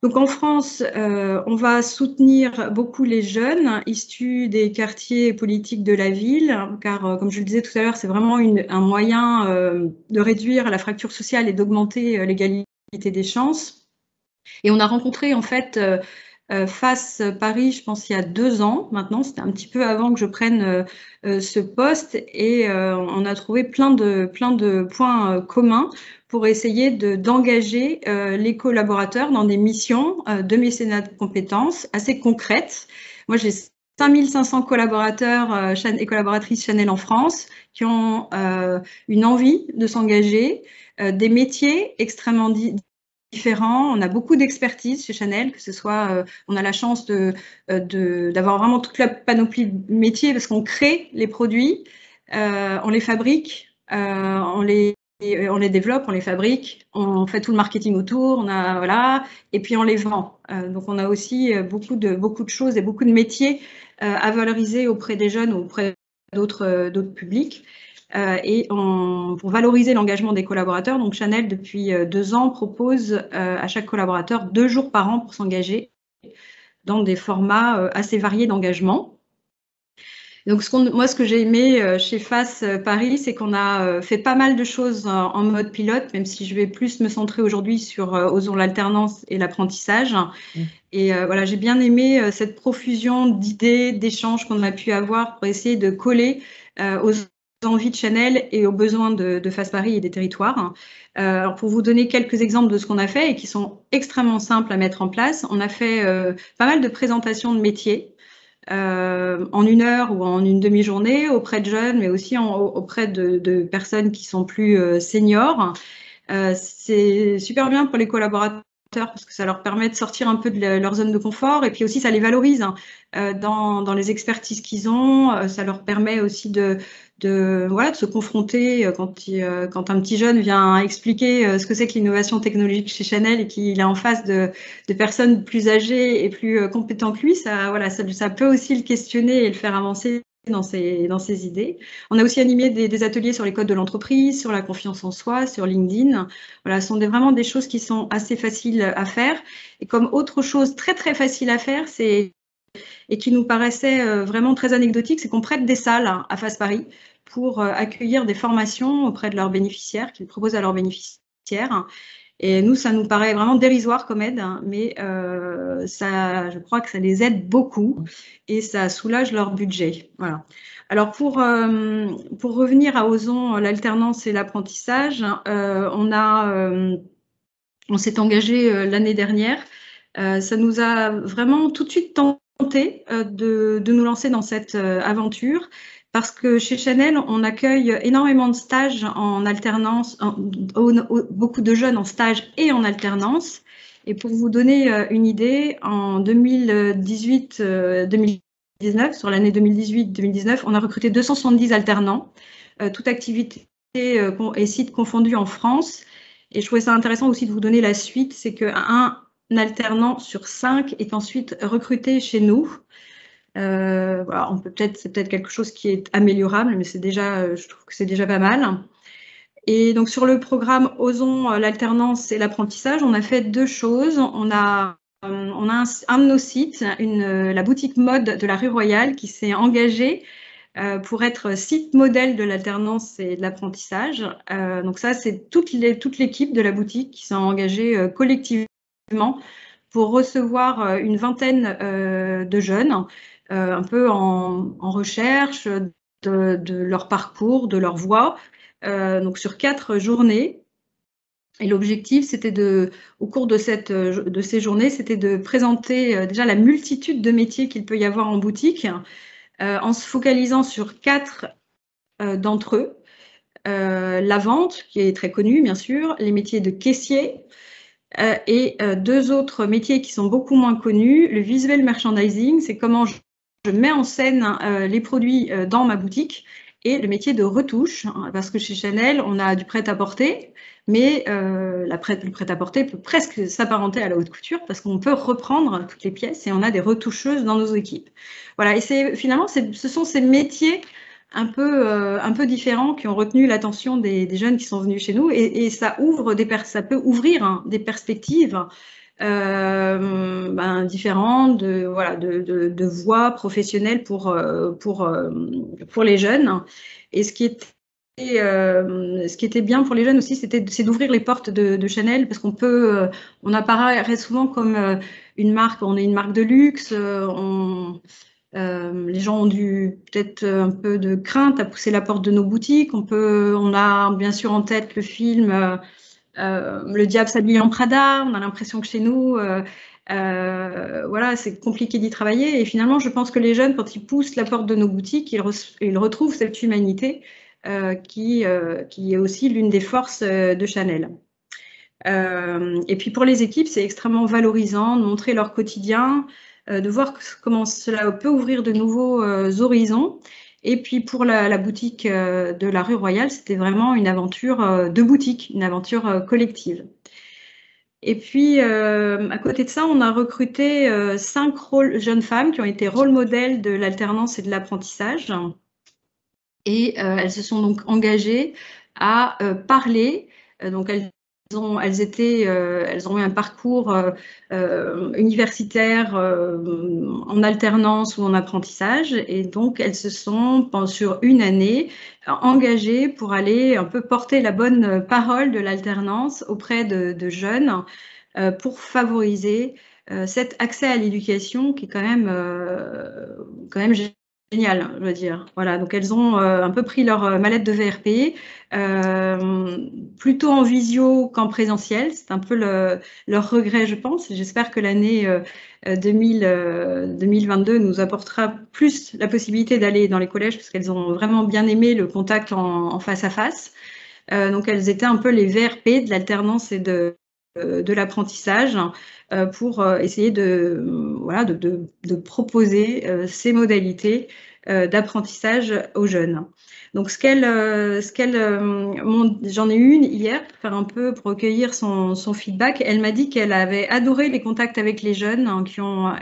Donc en France, on va soutenir beaucoup les jeunes issus des quartiers politiques de la ville, car comme je le disais tout à l'heure, c'est vraiment un moyen de réduire la fracture sociale et d'augmenter l'égalité des chances. Et on a rencontré en fait FACE Paris, je pense il y a 2 ans maintenant, c'était un petit peu avant que je prenne ce poste, et on a trouvé plein de points communs pour essayer d'engager les collaborateurs dans des missions de mécénat de compétences assez concrètes. Moi, j'ai 5500 collaborateurs et collaboratrices Chanel en France qui ont une envie de s'engager, des métiers extrêmement différents. On a beaucoup d'expertise chez Chanel, que ce soit, on a la chance d'avoir vraiment toute la panoplie de métiers parce qu'on crée les produits, on les fabrique, on les développe, on les fabrique, on fait tout le marketing autour, voilà, et puis on les vend. Donc on a aussi beaucoup de choses et beaucoup de métiers à valoriser auprès des jeunes ou auprès d'autres publics. Et pour valoriser l'engagement des collaborateurs, donc Chanel depuis 2 ans propose à chaque collaborateur 2 jours par an pour s'engager dans des formats assez variés d'engagement. Donc moi, ce que j'ai aimé chez FACE Paris, c'est qu'on a fait pas mal de choses en mode pilote, même si je vais plus me centrer aujourd'hui sur osons l'alternance et l'apprentissage. Et voilà, j'ai bien aimé cette profusion d'idées, d'échanges qu'on a pu avoir pour essayer de coller aux envies de Chanel et aux besoins de FACE Paris et des territoires. Alors pour vous donner quelques exemples de ce qu'on a fait et qui sont extrêmement simples à mettre en place, on a fait pas mal de présentations de métiers en 1 heure ou en une demi-journée auprès de jeunes, mais aussi auprès de personnes qui sont plus seniors. C'est super bien pour les collaborateurs parce que ça leur permet de sortir un peu de leur zone de confort, et puis aussi ça les valorise dans les expertises qu'ils ont. Ça leur permet aussi de se confronter quand un petit jeune vient expliquer ce que c'est que l'innovation technologique chez Chanel et qu'il est en face de personnes plus âgées et plus compétentes que lui. Ça peut aussi le questionner et le faire avancer dans ses idées. On a aussi animé des ateliers sur les codes de l'entreprise, sur la confiance en soi, sur LinkedIn. Voilà, ce sont vraiment des choses qui sont assez faciles à faire. Et comme autre chose très très facile à faire, et qui nous paraissait vraiment très anecdotique, c'est qu'on prête des salles à FACE Paris pour accueillir des formations auprès de leurs bénéficiaires, qu'ils proposent à leurs bénéficiaires. Et nous, ça nous paraît vraiment dérisoire comme aide, mais je crois que ça les aide beaucoup et ça soulage leur budget. Voilà. Alors pour revenir à osons l'alternance et l'apprentissage, on s'est engagé l'année dernière. Ça nous a vraiment tout de suite tenté de nous lancer dans cette aventure, parce que chez Chanel, on accueille énormément de stages en alternance, beaucoup de jeunes en stage et en alternance. Et pour vous donner une idée, en 2018-2019, sur l'année 2018-2019, on a recruté 270 alternants, toute activité et sites confondus en France. Et je trouvais ça intéressant aussi de vous donner la suite, c'est que alternant sur 5 est ensuite recruté chez nous. Voilà, c'est peut-être quelque chose qui est améliorable, mais je trouve que c'est déjà pas mal. Et donc sur le programme Osons l'alternance et l'apprentissage, on a fait 2 choses. On a un de nos sites, la boutique mode de la rue Royale, qui s'est engagée pour être site modèle de l'alternance et de l'apprentissage. Donc ça, c'est toute l'équipe de la boutique qui s'est engagée collectivement pour recevoir une vingtaine de jeunes, un peu en recherche de leur parcours, de leur voie, donc sur 4 journées. Et l'objectif, c'était au cours de ces journées, c'était de présenter déjà la multitude de métiers qu'il peut y avoir en boutique, en se focalisant sur 4 d'entre eux. La vente, qui est très connue, bien sûr, les métiers de caissier, et 2 autres métiers qui sont beaucoup moins connus. Le visual merchandising, c'est comment je mets en scène les produits dans ma boutique, et le métier de retouche, parce que chez Chanel, on a du prêt-à-porter, mais le prêt-à-porter peut presque s'apparenter à la haute couture, parce qu'on peut reprendre toutes les pièces et on a des retoucheuses dans nos équipes. Voilà, et finalement, ce sont ces métiers un peu différents qui ont retenu l'attention des jeunes qui sont venus chez nous, et ça peut ouvrir des perspectives différentes de voies professionnelles pour les jeunes. Et ce qui était bien pour les jeunes aussi, c'est d'ouvrir les portes de Chanel, parce on apparaît souvent comme une marque, on est une marque de luxe, les gens ont peut-être un peu de crainte à pousser la porte de nos boutiques. On a bien sûr en tête le film Le diable s'habille en Prada. On a l'impression que chez nous, voilà, c'est compliqué d'y travailler. Et finalement, je pense que les jeunes, quand ils poussent la porte de nos boutiques, ils retrouvent cette humanité qui est aussi l'une des forces de Chanel. Et puis pour les équipes, c'est extrêmement valorisant de montrer leur quotidien, de voir comment cela peut ouvrir de nouveaux horizons. Et puis pour la boutique de la rue Royale, c'était vraiment une aventure de boutique, une aventure collective. Et puis à côté de ça, on a recruté 5 jeunes femmes qui ont été rôle modèles de l'alternance et de l'apprentissage. Et elles se sont donc engagées à parler. Donc elles ont eu un parcours universitaire en alternance ou en apprentissage, et donc elles se sont, sur une année, engagées pour aller un peu porter la bonne parole de l'alternance auprès de jeunes pour favoriser cet accès à l'éducation qui est quand même génial, je veux dire. Voilà, donc elles ont un peu pris leur mallette de VRP, plutôt en visio qu'en présentiel. C'est un peu leur regret, je pense. J'espère que l'année 2022 nous apportera plus la possibilité d'aller dans les collèges, parce qu'elles ont vraiment bien aimé le contact en face à face. Donc elles étaient un peu les VRP de l'alternance et de l'apprentissage, pour essayer de proposer ces modalités d'apprentissage aux jeunes. Donc j'en ai eu une hier pour recueillir son feedback. Elle m'a dit qu'elle avait adoré les contacts avec les jeunes,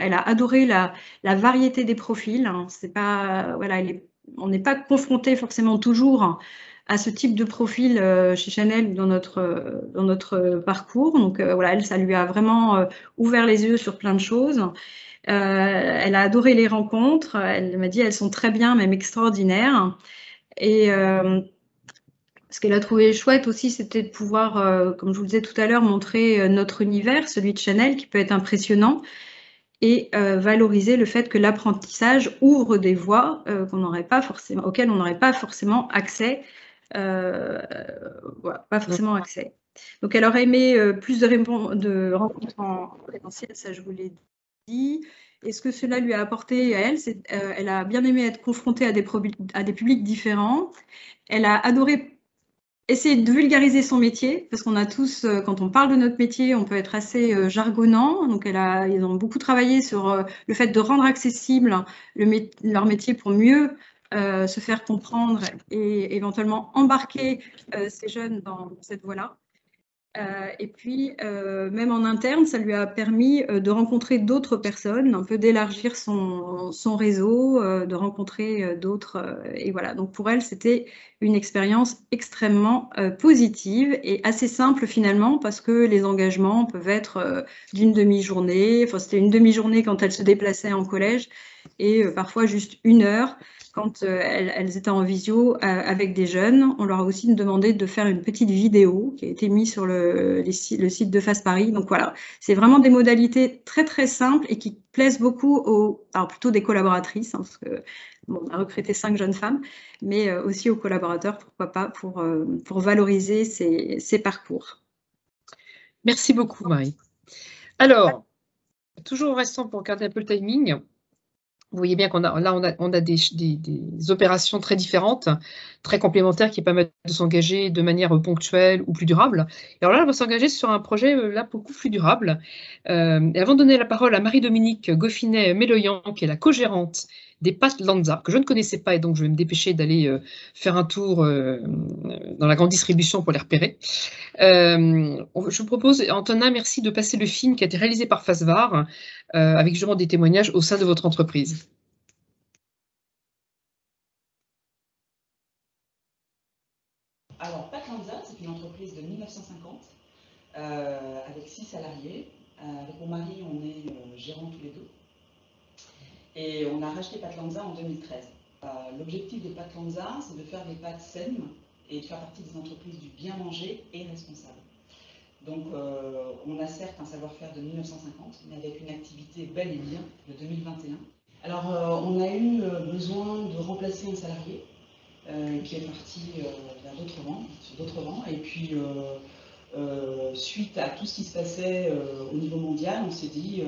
elle a adoré la variété des profils. On n'est pas confronté forcément toujours à ce type de profil chez Chanel ou dans notre parcours. Donc voilà, ça lui a vraiment ouvert les yeux sur plein de choses. Elle a adoré les rencontres. Elle m'a dit elles sont très bien, même extraordinaires. Et ce qu'elle a trouvé chouette aussi, c'était de pouvoir, comme je vous le disais tout à l'heure, montrer notre univers, celui de Chanel, qui peut être impressionnant, et valoriser le fait que l'apprentissage ouvre des voies auxquelles on n'aurait pas forcément accès. Pas forcément accès. Donc elle aurait aimé plus de rencontres en présentiel, ça je vous l'ai dit. Et ce que cela lui a apporté à elle, elle a bien aimé être confrontée à des publics différents. Elle a adoré essayer de vulgariser son métier, parce qu'on a tous, quand on parle de notre métier, on peut être assez jargonnant. Donc ils ont beaucoup travaillé sur le fait de rendre accessible leur métier pour mieux se faire comprendre et éventuellement embarquer ces jeunes dans cette voie-là. Et puis, même en interne, ça lui a permis de rencontrer d'autres personnes, un peu d'élargir son réseau, de rencontrer d'autres. Et voilà, donc pour elle, c'était une expérience extrêmement positive et assez simple finalement, parce que les engagements peuvent être d'une demi-journée. Enfin, c'était une demi-journée quand elle se déplaçait en collège et parfois juste 1 heure. Quand elles étaient en visio avec des jeunes, on leur a aussi demandé de faire une petite vidéo qui a été mise sur le site de Face Paris. Donc voilà, c'est vraiment des modalités très très simples et qui plaisent beaucoup alors plutôt des collaboratrices, hein, parce que bon, on a recruté 5 jeunes femmes, mais aussi aux collaborateurs, pourquoi pas, pour valoriser ces parcours. Merci beaucoup, Marie. Alors, toujours restant pour garder un peu le timing, vous voyez bien qu'on a des opérations très différentes, très complémentaires qui permettent de s'engager de manière ponctuelle ou plus durable. Et alors là, on va s'engager sur un projet là beaucoup plus durable. Et avant de donner la parole à Marie-Dominique Goffinet-Méloyan, qui est la co-gérante des pâtes Lanza, que je ne connaissais pas, et donc je vais me dépêcher d'aller faire un tour dans la grande distribution pour les repérer. Je vous propose, Antonin, merci de passer le film qui a été réalisé par Fasvar, avec justement des témoignages au sein de votre entreprise. Alors, Pâtes Lanza, c'est une entreprise de 1950, avec 6 salariés. Avec mon mari, on est gérants tous les deux. Et on a racheté Pâtes Lanza en 2013. L'objectif de Pâtes Lanza, c'est de faire des pâtes saines et de faire partie des entreprises du bien manger et responsable. Donc, on a certes un savoir-faire de 1950, mais avec une activité bel et bien de 2021. Alors, on a eu besoin de remplacer un salarié qui est parti vers sur d'autres rangs. Et puis, suite à tout ce qui se passait au niveau mondial, on s'est dit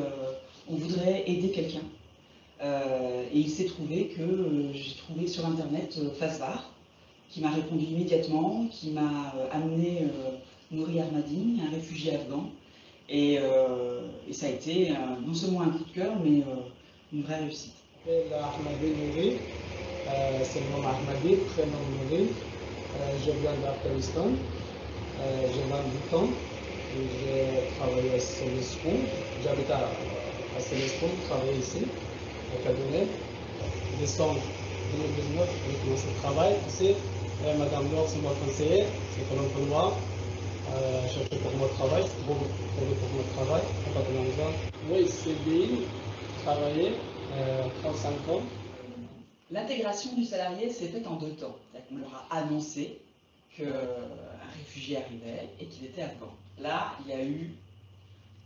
on voudrait aider quelqu'un. Et il s'est trouvé que j'ai trouvé sur Internet Fasvar, qui m'a répondu immédiatement, qui m'a amené Nouri Ahmadi, un réfugié afghan. Et ça a été non seulement un coup de cœur, mais une vraie réussite. Ahmadi Nouri, c'est le nom Ahmadi, prénom Nouri. Je viens d'Afghanistan, j'ai 28 ans. J'ai travaillé à Célestin, j'habite à Célestin, travaillé ici, à cabinet. Décembre 2019, j'ai commencé le travail ici. Madame Laure, c'est moi conseiller, c'est comme un peu noir. Chercher pour mon travail, c'est bon pour mon travail, pas de l'argent. Oui, CDI, travailler, 35 ans. L'intégration du salarié s'est faite en 2 temps. On leur a annoncé qu'un réfugié arrivait et qu'il était afghan. Là, il y a eu,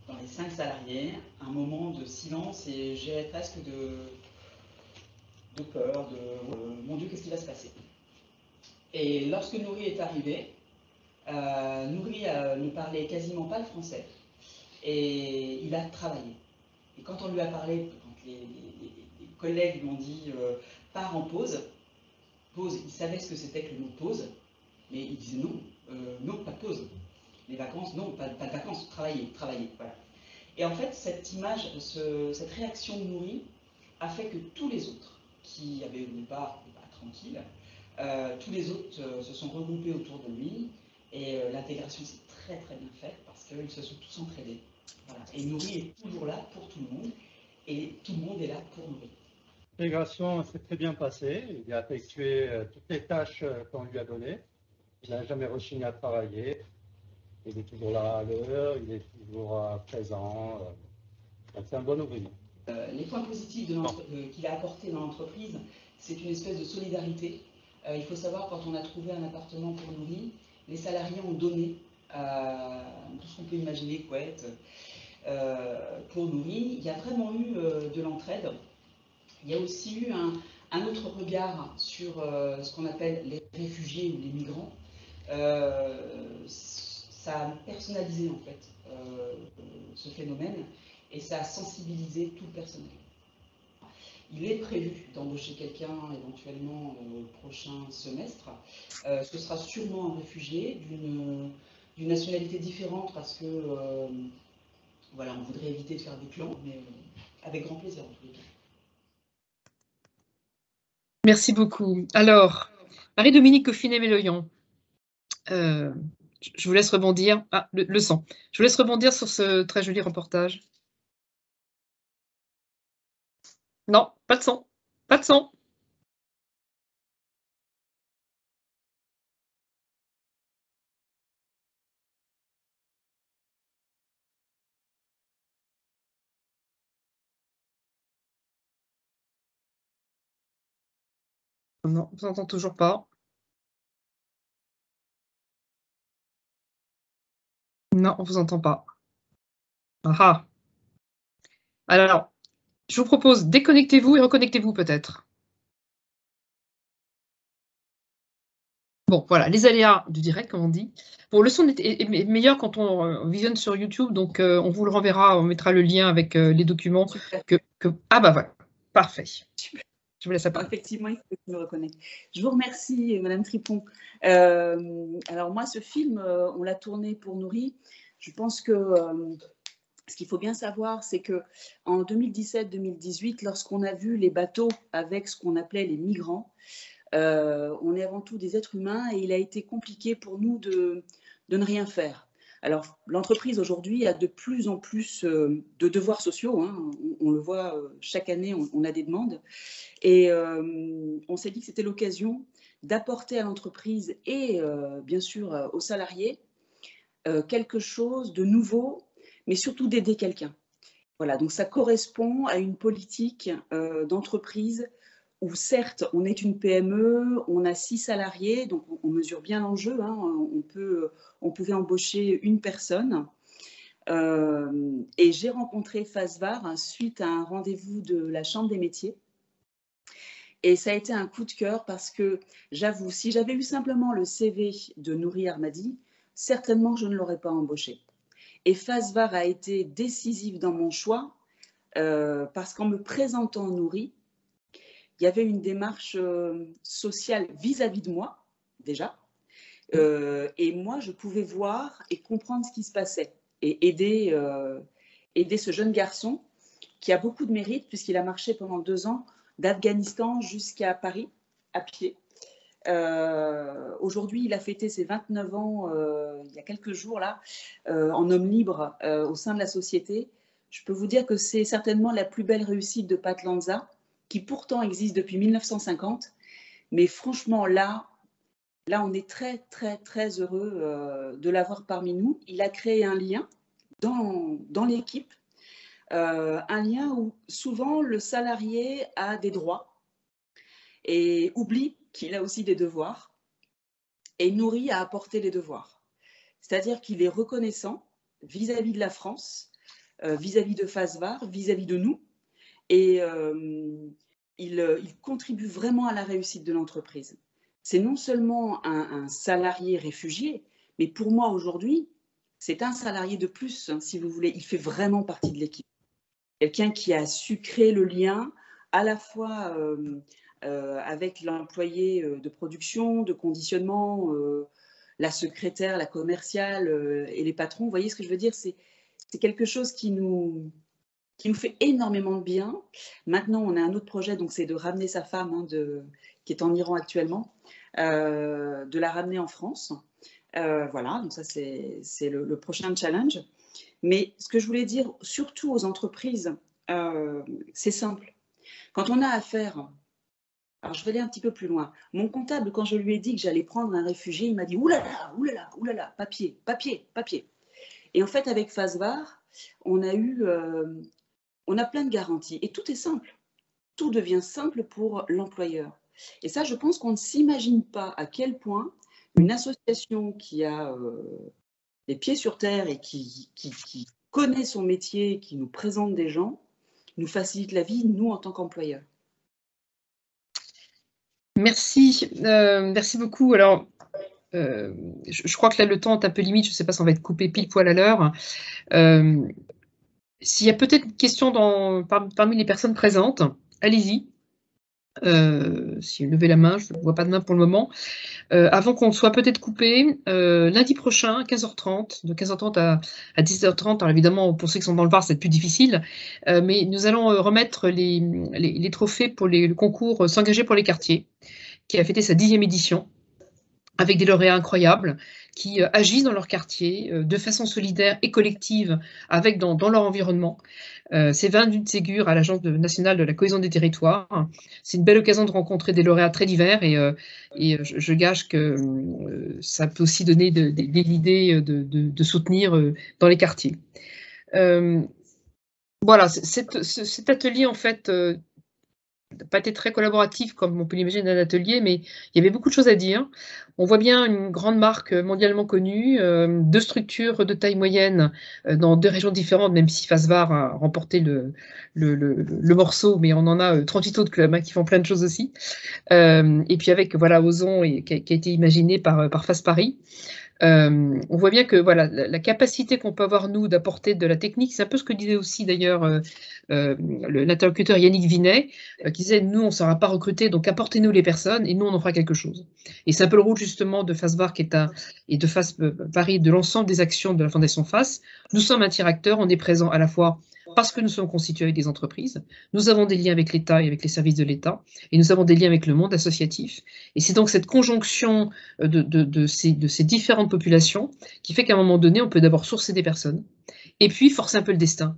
dans les 5 salariés, un moment de silence et j'ai presque de peur, mon Dieu, qu'est-ce qui va se passer? Et lorsque Nouri est arrivé, Nouri ne parlait quasiment pas le français et il a travaillé. Et quand on lui a parlé, quand les collègues lui ont dit pars en pause, il savait ce que c'était que le mot pause, mais il disait non, non, pas de pause. Les vacances, non, pas de vacances, travailler, voilà. Et en fait, cette image, cette réaction de Nouri a fait que tous les autres, qui avaient au départ pas tranquilles, tous les autres se sont regroupés autour de lui et l'intégration s'est très très bien faite parce qu'ils se sont tous entraînés. Voilà. Et Nouri est toujours là pour tout le monde et tout le monde est là pour Nouri. L'intégration s'est très bien passée. Il a effectué toutes les tâches qu'on lui a données. Il n'a jamais rechigné à travailler. Il est toujours là à l'heure, il est toujours présent. C'est un bon ouvrier. Les points positifs qu'il a apportés dans l'entreprise, c'est une espèce de solidarité. Il faut savoir, quand on a trouvé un appartement pour Nouri, les salariés ont donné tout ce qu'on peut imaginer, couette, pour Nouri. Il y a vraiment eu de l'entraide. Il y a aussi eu un autre regard sur ce qu'on appelle les réfugiés ou les migrants. Ça a personnalisé en fait ce phénomène et ça a sensibilisé tout le personnel. Il est prévu d'embaucher quelqu'un éventuellement au prochain semestre. Ce sera sûrement un réfugié d'une nationalité différente parce que voilà, on voudrait éviter de faire des clans, mais avec grand plaisir en tous les cas. Merci beaucoup. Alors, Marie-Dominique Goffinet-Méloyan, Je vous laisse rebondir. Ah, le son. Je vous laisse rebondir sur ce très joli reportage. Non, pas de son. Pas de son. Non, on vous entend toujours pas. Non, on vous entend pas. Ah. Alors, je vous propose, déconnectez-vous et reconnectez-vous peut-être. Bon, voilà, les aléas du direct, comme on dit. Bon, le son est meilleur quand on visionne sur YouTube, donc on vous le renverra, on mettra le lien avec les documents. Ah bah voilà, parfait. Super. Je vous laisse la parole. Effectivement, il faut que je me reconnecte. Je vous remercie, Madame Tripon. Alors moi, ce film, on l'a tourné pour Nourri. Je pense que ce qu'il faut bien savoir, c'est qu'en 2017-2018, lorsqu'on a vu les bateaux avec ce qu'on appelait les migrants, on est avant tout des êtres humains et il a été compliqué pour nous de ne rien faire. Alors, l'entreprise aujourd'hui a de plus en plus de devoirs sociaux. Hein. On le voit, chaque année, on a des demandes. Et on s'est dit que c'était l'occasion d'apporter à l'entreprise et bien sûr aux salariés quelque chose de nouveau, mais surtout d'aider quelqu'un. Voilà, donc ça correspond à une politique d'entreprise où certes, on est une PME, on a 6 salariés, donc on mesure bien l'enjeu, hein, on pouvait embaucher une personne. Et j'ai rencontré Fasvar suite à un rendez-vous de la Chambre des métiers. Et ça a été un coup de cœur parce que, j'avoue, si j'avais eu simplement le CV de Nourri Ahmadi, certainement je ne l'aurais pas embauché. Et Fasvar a été décisif dans mon choix parce qu'en me présentant Nourri, il y avait une démarche sociale vis-à-vis de moi, déjà. Et moi, je pouvais voir et comprendre ce qui se passait et aider ce jeune garçon qui a beaucoup de mérite puisqu'il a marché pendant 2 ans d'Afghanistan jusqu'à Paris à pied. Aujourd'hui, il a fêté ses 29 ans il y a quelques jours là, en homme libre au sein de la société. Je peux vous dire que c'est certainement la plus belle réussite de Pat Lanza, qui pourtant existe depuis 1950. Mais franchement, là, on est très, très, très heureux de l'avoir parmi nous. Il a créé un lien dans l'équipe, un lien où souvent le salarié a des droits et oublie qu'il a aussi des devoirs. Et Nourri a apporté les devoirs. C'est-à-dire qu'il est reconnaissant vis-à-vis de la France, vis-à-vis de Fasvar, vis-à-vis de nous. Et il contribue vraiment à la réussite de l'entreprise. C'est non seulement un salarié réfugié, mais pour moi aujourd'hui, c'est un salarié de plus, hein, si vous voulez. Il fait vraiment partie de l'équipe. Quelqu'un qui a su créer le lien à la fois avec l'employé de production, de conditionnement, la secrétaire, la commerciale et les patrons. Vous voyez ce que je veux dire? C'est quelque chose qui nous fait énormément de bien. Maintenant, on a un autre projet, donc c'est de ramener sa femme, hein, qui est en Iran actuellement, de la ramener en France. Voilà, donc ça c'est le prochain challenge. Mais ce que je voulais dire, surtout aux entreprises, c'est simple. Quand on a affaire, alors je vais aller un petit peu plus loin. Mon comptable, quand je lui ai dit que j'allais prendre un réfugié, il m'a dit « Oulala, oulala, oulala, papier, papier, papier ». Et en fait, avec Fasvar, on a plein de garanties. Et tout est simple. Tout devient simple pour l'employeur. Et ça, je pense qu'on ne s'imagine pas à quel point une association qui a les pieds sur terre et qui connaît son métier, qui nous présente des gens, nous facilite la vie, nous, en tant qu'employeurs. Merci. Merci beaucoup. Alors, je crois que là, le temps est un peu limite. Je ne sais pas si on va être coupé pile poil à l'heure. S'il y a peut-être une question parmi les personnes présentes, allez-y. Si vous levez la main, je ne vois pas de main pour le moment. Avant qu'on soit peut-être coupé, lundi prochain, 15h30, de 15h30 à 17h30, alors évidemment, pour ceux qui sont dans le Var, c'est plus difficile, mais nous allons remettre les trophées pour le concours S'engager pour les quartiers, qui a fêté sa 10e édition. avec des lauréats incroyables qui agissent dans leur quartier de façon solidaire et collective dans leur environnement. C'est 20 Ségur à l'Agence nationale de la cohésion des territoires. C'est une belle occasion de rencontrer des lauréats très divers et je gage que ça peut aussi donner des idées de soutenir dans les quartiers. Voilà, cet atelier en fait n'a pas été très collaboratif comme on peut l'imaginer d'un atelier, mais il y avait beaucoup de choses à dire. On voit bien une grande marque mondialement connue, 2 structures de taille moyenne dans 2 régions différentes, même si Fasvar a remporté le morceau, mais on en a 38 autres clubs qui font plein de choses aussi. Et puis avec voilà Ozon qui a été imaginé par Fast Paris. On voit bien que voilà, la capacité qu'on peut avoir, nous, d'apporter de la technique, c'est un peu ce que disait aussi d'ailleurs l'interlocuteur Yannick Vinet, qui disait, nous, on ne sera pas recrutés, donc apportez-nous les personnes et nous, on en fera quelque chose. Et c'est un peu le rôle justement de Fasvar et de Fast Paris, de l'ensemble des actions de la Fondation FAS. Nous sommes un tiers acteur, on est présent à la fois parce que nous sommes constitués avec des entreprises, nous avons des liens avec l'État et avec les services de l'État, et nous avons des liens avec le monde associatif. Et c'est donc cette conjonction de ces différentes populations qui fait qu'à un moment donné, on peut d'abord sourcer des personnes, et puis forcer un peu le destin.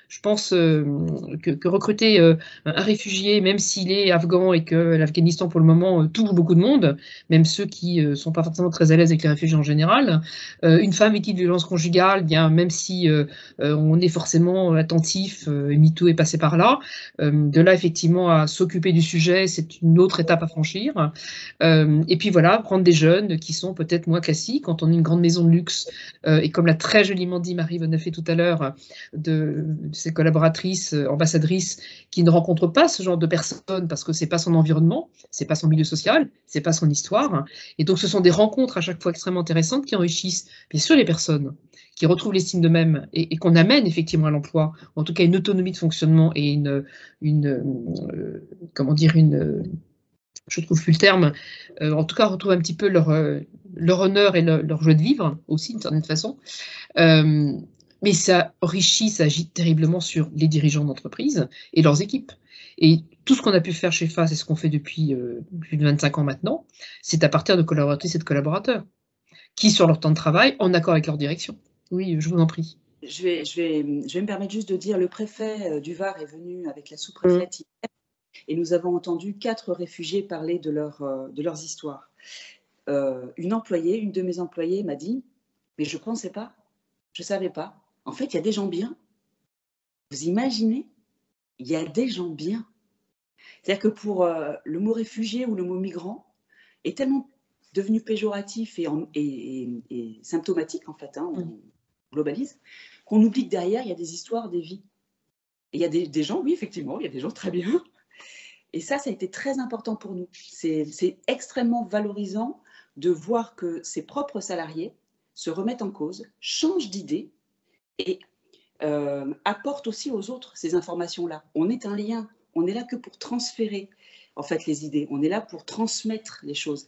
Je pense que recruter un réfugié, même s'il est afghan et que l'Afghanistan, pour le moment, touche beaucoup de monde, même ceux qui ne sont pas forcément très à l'aise avec les réfugiés en général, une femme victime de violence conjugale, bien, même si on est forcément attentif, MeToo est passé par là, de là, effectivement, à s'occuper du sujet, c'est une autre étape à franchir. Et puis voilà, prendre des jeunes qui sont peut-être moins classiques, quand on est une grande maison de luxe, et comme l'a très joliment dit Marie Bonafé tout à l'heure, de ses collaboratrices, ambassadrices, qui ne rencontrent pas ce genre de personnes parce que c'est pas son environnement, c'est pas son milieu social, c'est pas son histoire. Et donc, ce sont des rencontres à chaque fois extrêmement intéressantes qui enrichissent, bien sûr, les personnes, qui retrouvent l'estime d'eux-mêmes et qu'on amène effectivement à l'emploi, en tout cas une autonomie de fonctionnement et comment dire, je trouve plus le terme, en tout cas, retrouvent un petit peu leur honneur et leur joie de vivre aussi, d'une certaine façon. Mais ça enrichit, ça agit terriblement sur les dirigeants d'entreprise et leurs équipes. Et tout ce qu'on a pu faire chez FAS et ce qu'on fait depuis plus de 25 ans maintenant, c'est à partir de collaboratrices et de collaborateurs qui, sur leur temps de travail, en accord avec leur direction. Oui, je vous en prie. Je vais me permettre juste de dire, le préfet du Var est venu avec la sous-préfète hier, et nous avons entendu 4 réfugiés parler de leurs histoires. Une de mes employées m'a dit, mais je ne pensais pas, je ne savais pas. En fait, il y a des gens bien. Vous imaginez? Il y a des gens bien. C'est-à-dire que pour le mot réfugié ou le mot migrant est tellement devenu péjoratif et symptomatique, en fait, on globalise, qu'on oublie que derrière, il y a des histoires, des vies. Et il y a des gens, oui, effectivement, il y a des gens très bien. Et ça a été très important pour nous. C'est extrêmement valorisant de voir que ses propres salariés se remettent en cause, changent d'idée, et apporte aussi aux autres ces informations-là. On est un lien, on est là que pour transférer en fait les idées, on est là pour transmettre les choses.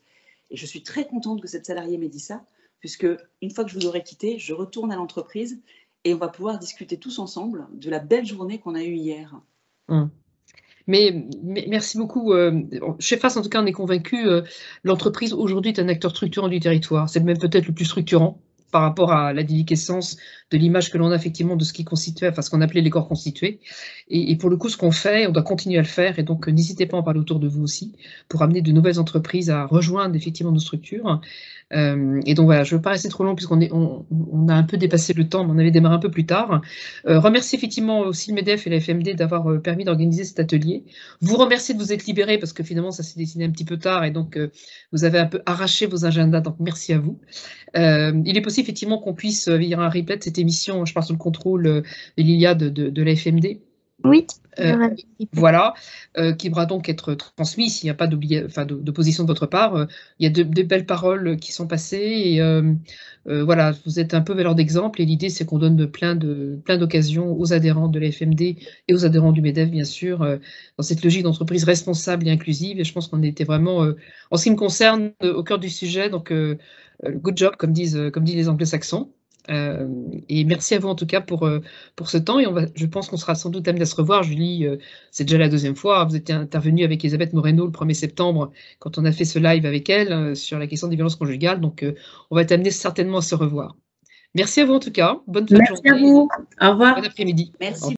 Et je suis très contente que cette salariée m'ait dit ça, puisque une fois que je vous aurai quitté, je retourne à l'entreprise et on va pouvoir discuter tous ensemble de la belle journée qu'on a eue hier. Mais merci beaucoup. Chez FAS, en tout cas, on est convaincu, l'entreprise aujourd'hui est un acteur structurant du territoire. C'est même peut-être le plus structurant par rapport à la déliquescence de l'image que l'on a effectivement de ce qui constituait, enfin ce qu'on appelait les corps constitués. Et pour le coup, ce qu'on fait, on doit continuer à le faire. Et donc, n'hésitez pas à en parler autour de vous aussi pour amener de nouvelles entreprises à rejoindre effectivement nos structures. Et donc voilà, je ne veux pas rester trop long puisqu'on a un peu dépassé le temps, mais on avait démarré un peu plus tard. Remercier effectivement aussi le MEDEF et la FMD d'avoir permis d'organiser cet atelier. Vous remercier de vous être libérés parce que finalement ça s'est dessiné un petit peu tard et donc vous avez un peu arraché vos agendas, donc merci à vous. Il est possible effectivement qu'on puisse, il y aura un replay de cette émission, je parle sous le contrôle de Lilia de la FMD. Oui. Voilà, qui devra donc être transmis s'il n'y a pas d'opposition de votre part. Il y a de belles paroles qui sont passées et voilà, vous êtes un peu valeur d'exemple et l'idée c'est qu'on donne plein d'occasions aux adhérents de la FMD et aux adhérents du MEDEF bien sûr dans cette logique d'entreprise responsable et inclusive et je pense qu'on était vraiment, en ce qui me concerne, au cœur du sujet, donc good job comme disent les anglo-saxons. Et merci à vous en tout cas pour ce temps. Et je pense qu'on sera sans doute amené à se revoir. Julie, c'est déjà la deuxième fois. Vous étiez intervenue avec Elisabeth Moreno le 1er septembre quand on a fait ce live avec elle sur la question des violences conjugales. Donc, on va être amené certainement à se revoir. Merci à vous en tout cas. Bonne fin de journée. Merci à vous. Au revoir. Bon après-midi. Merci.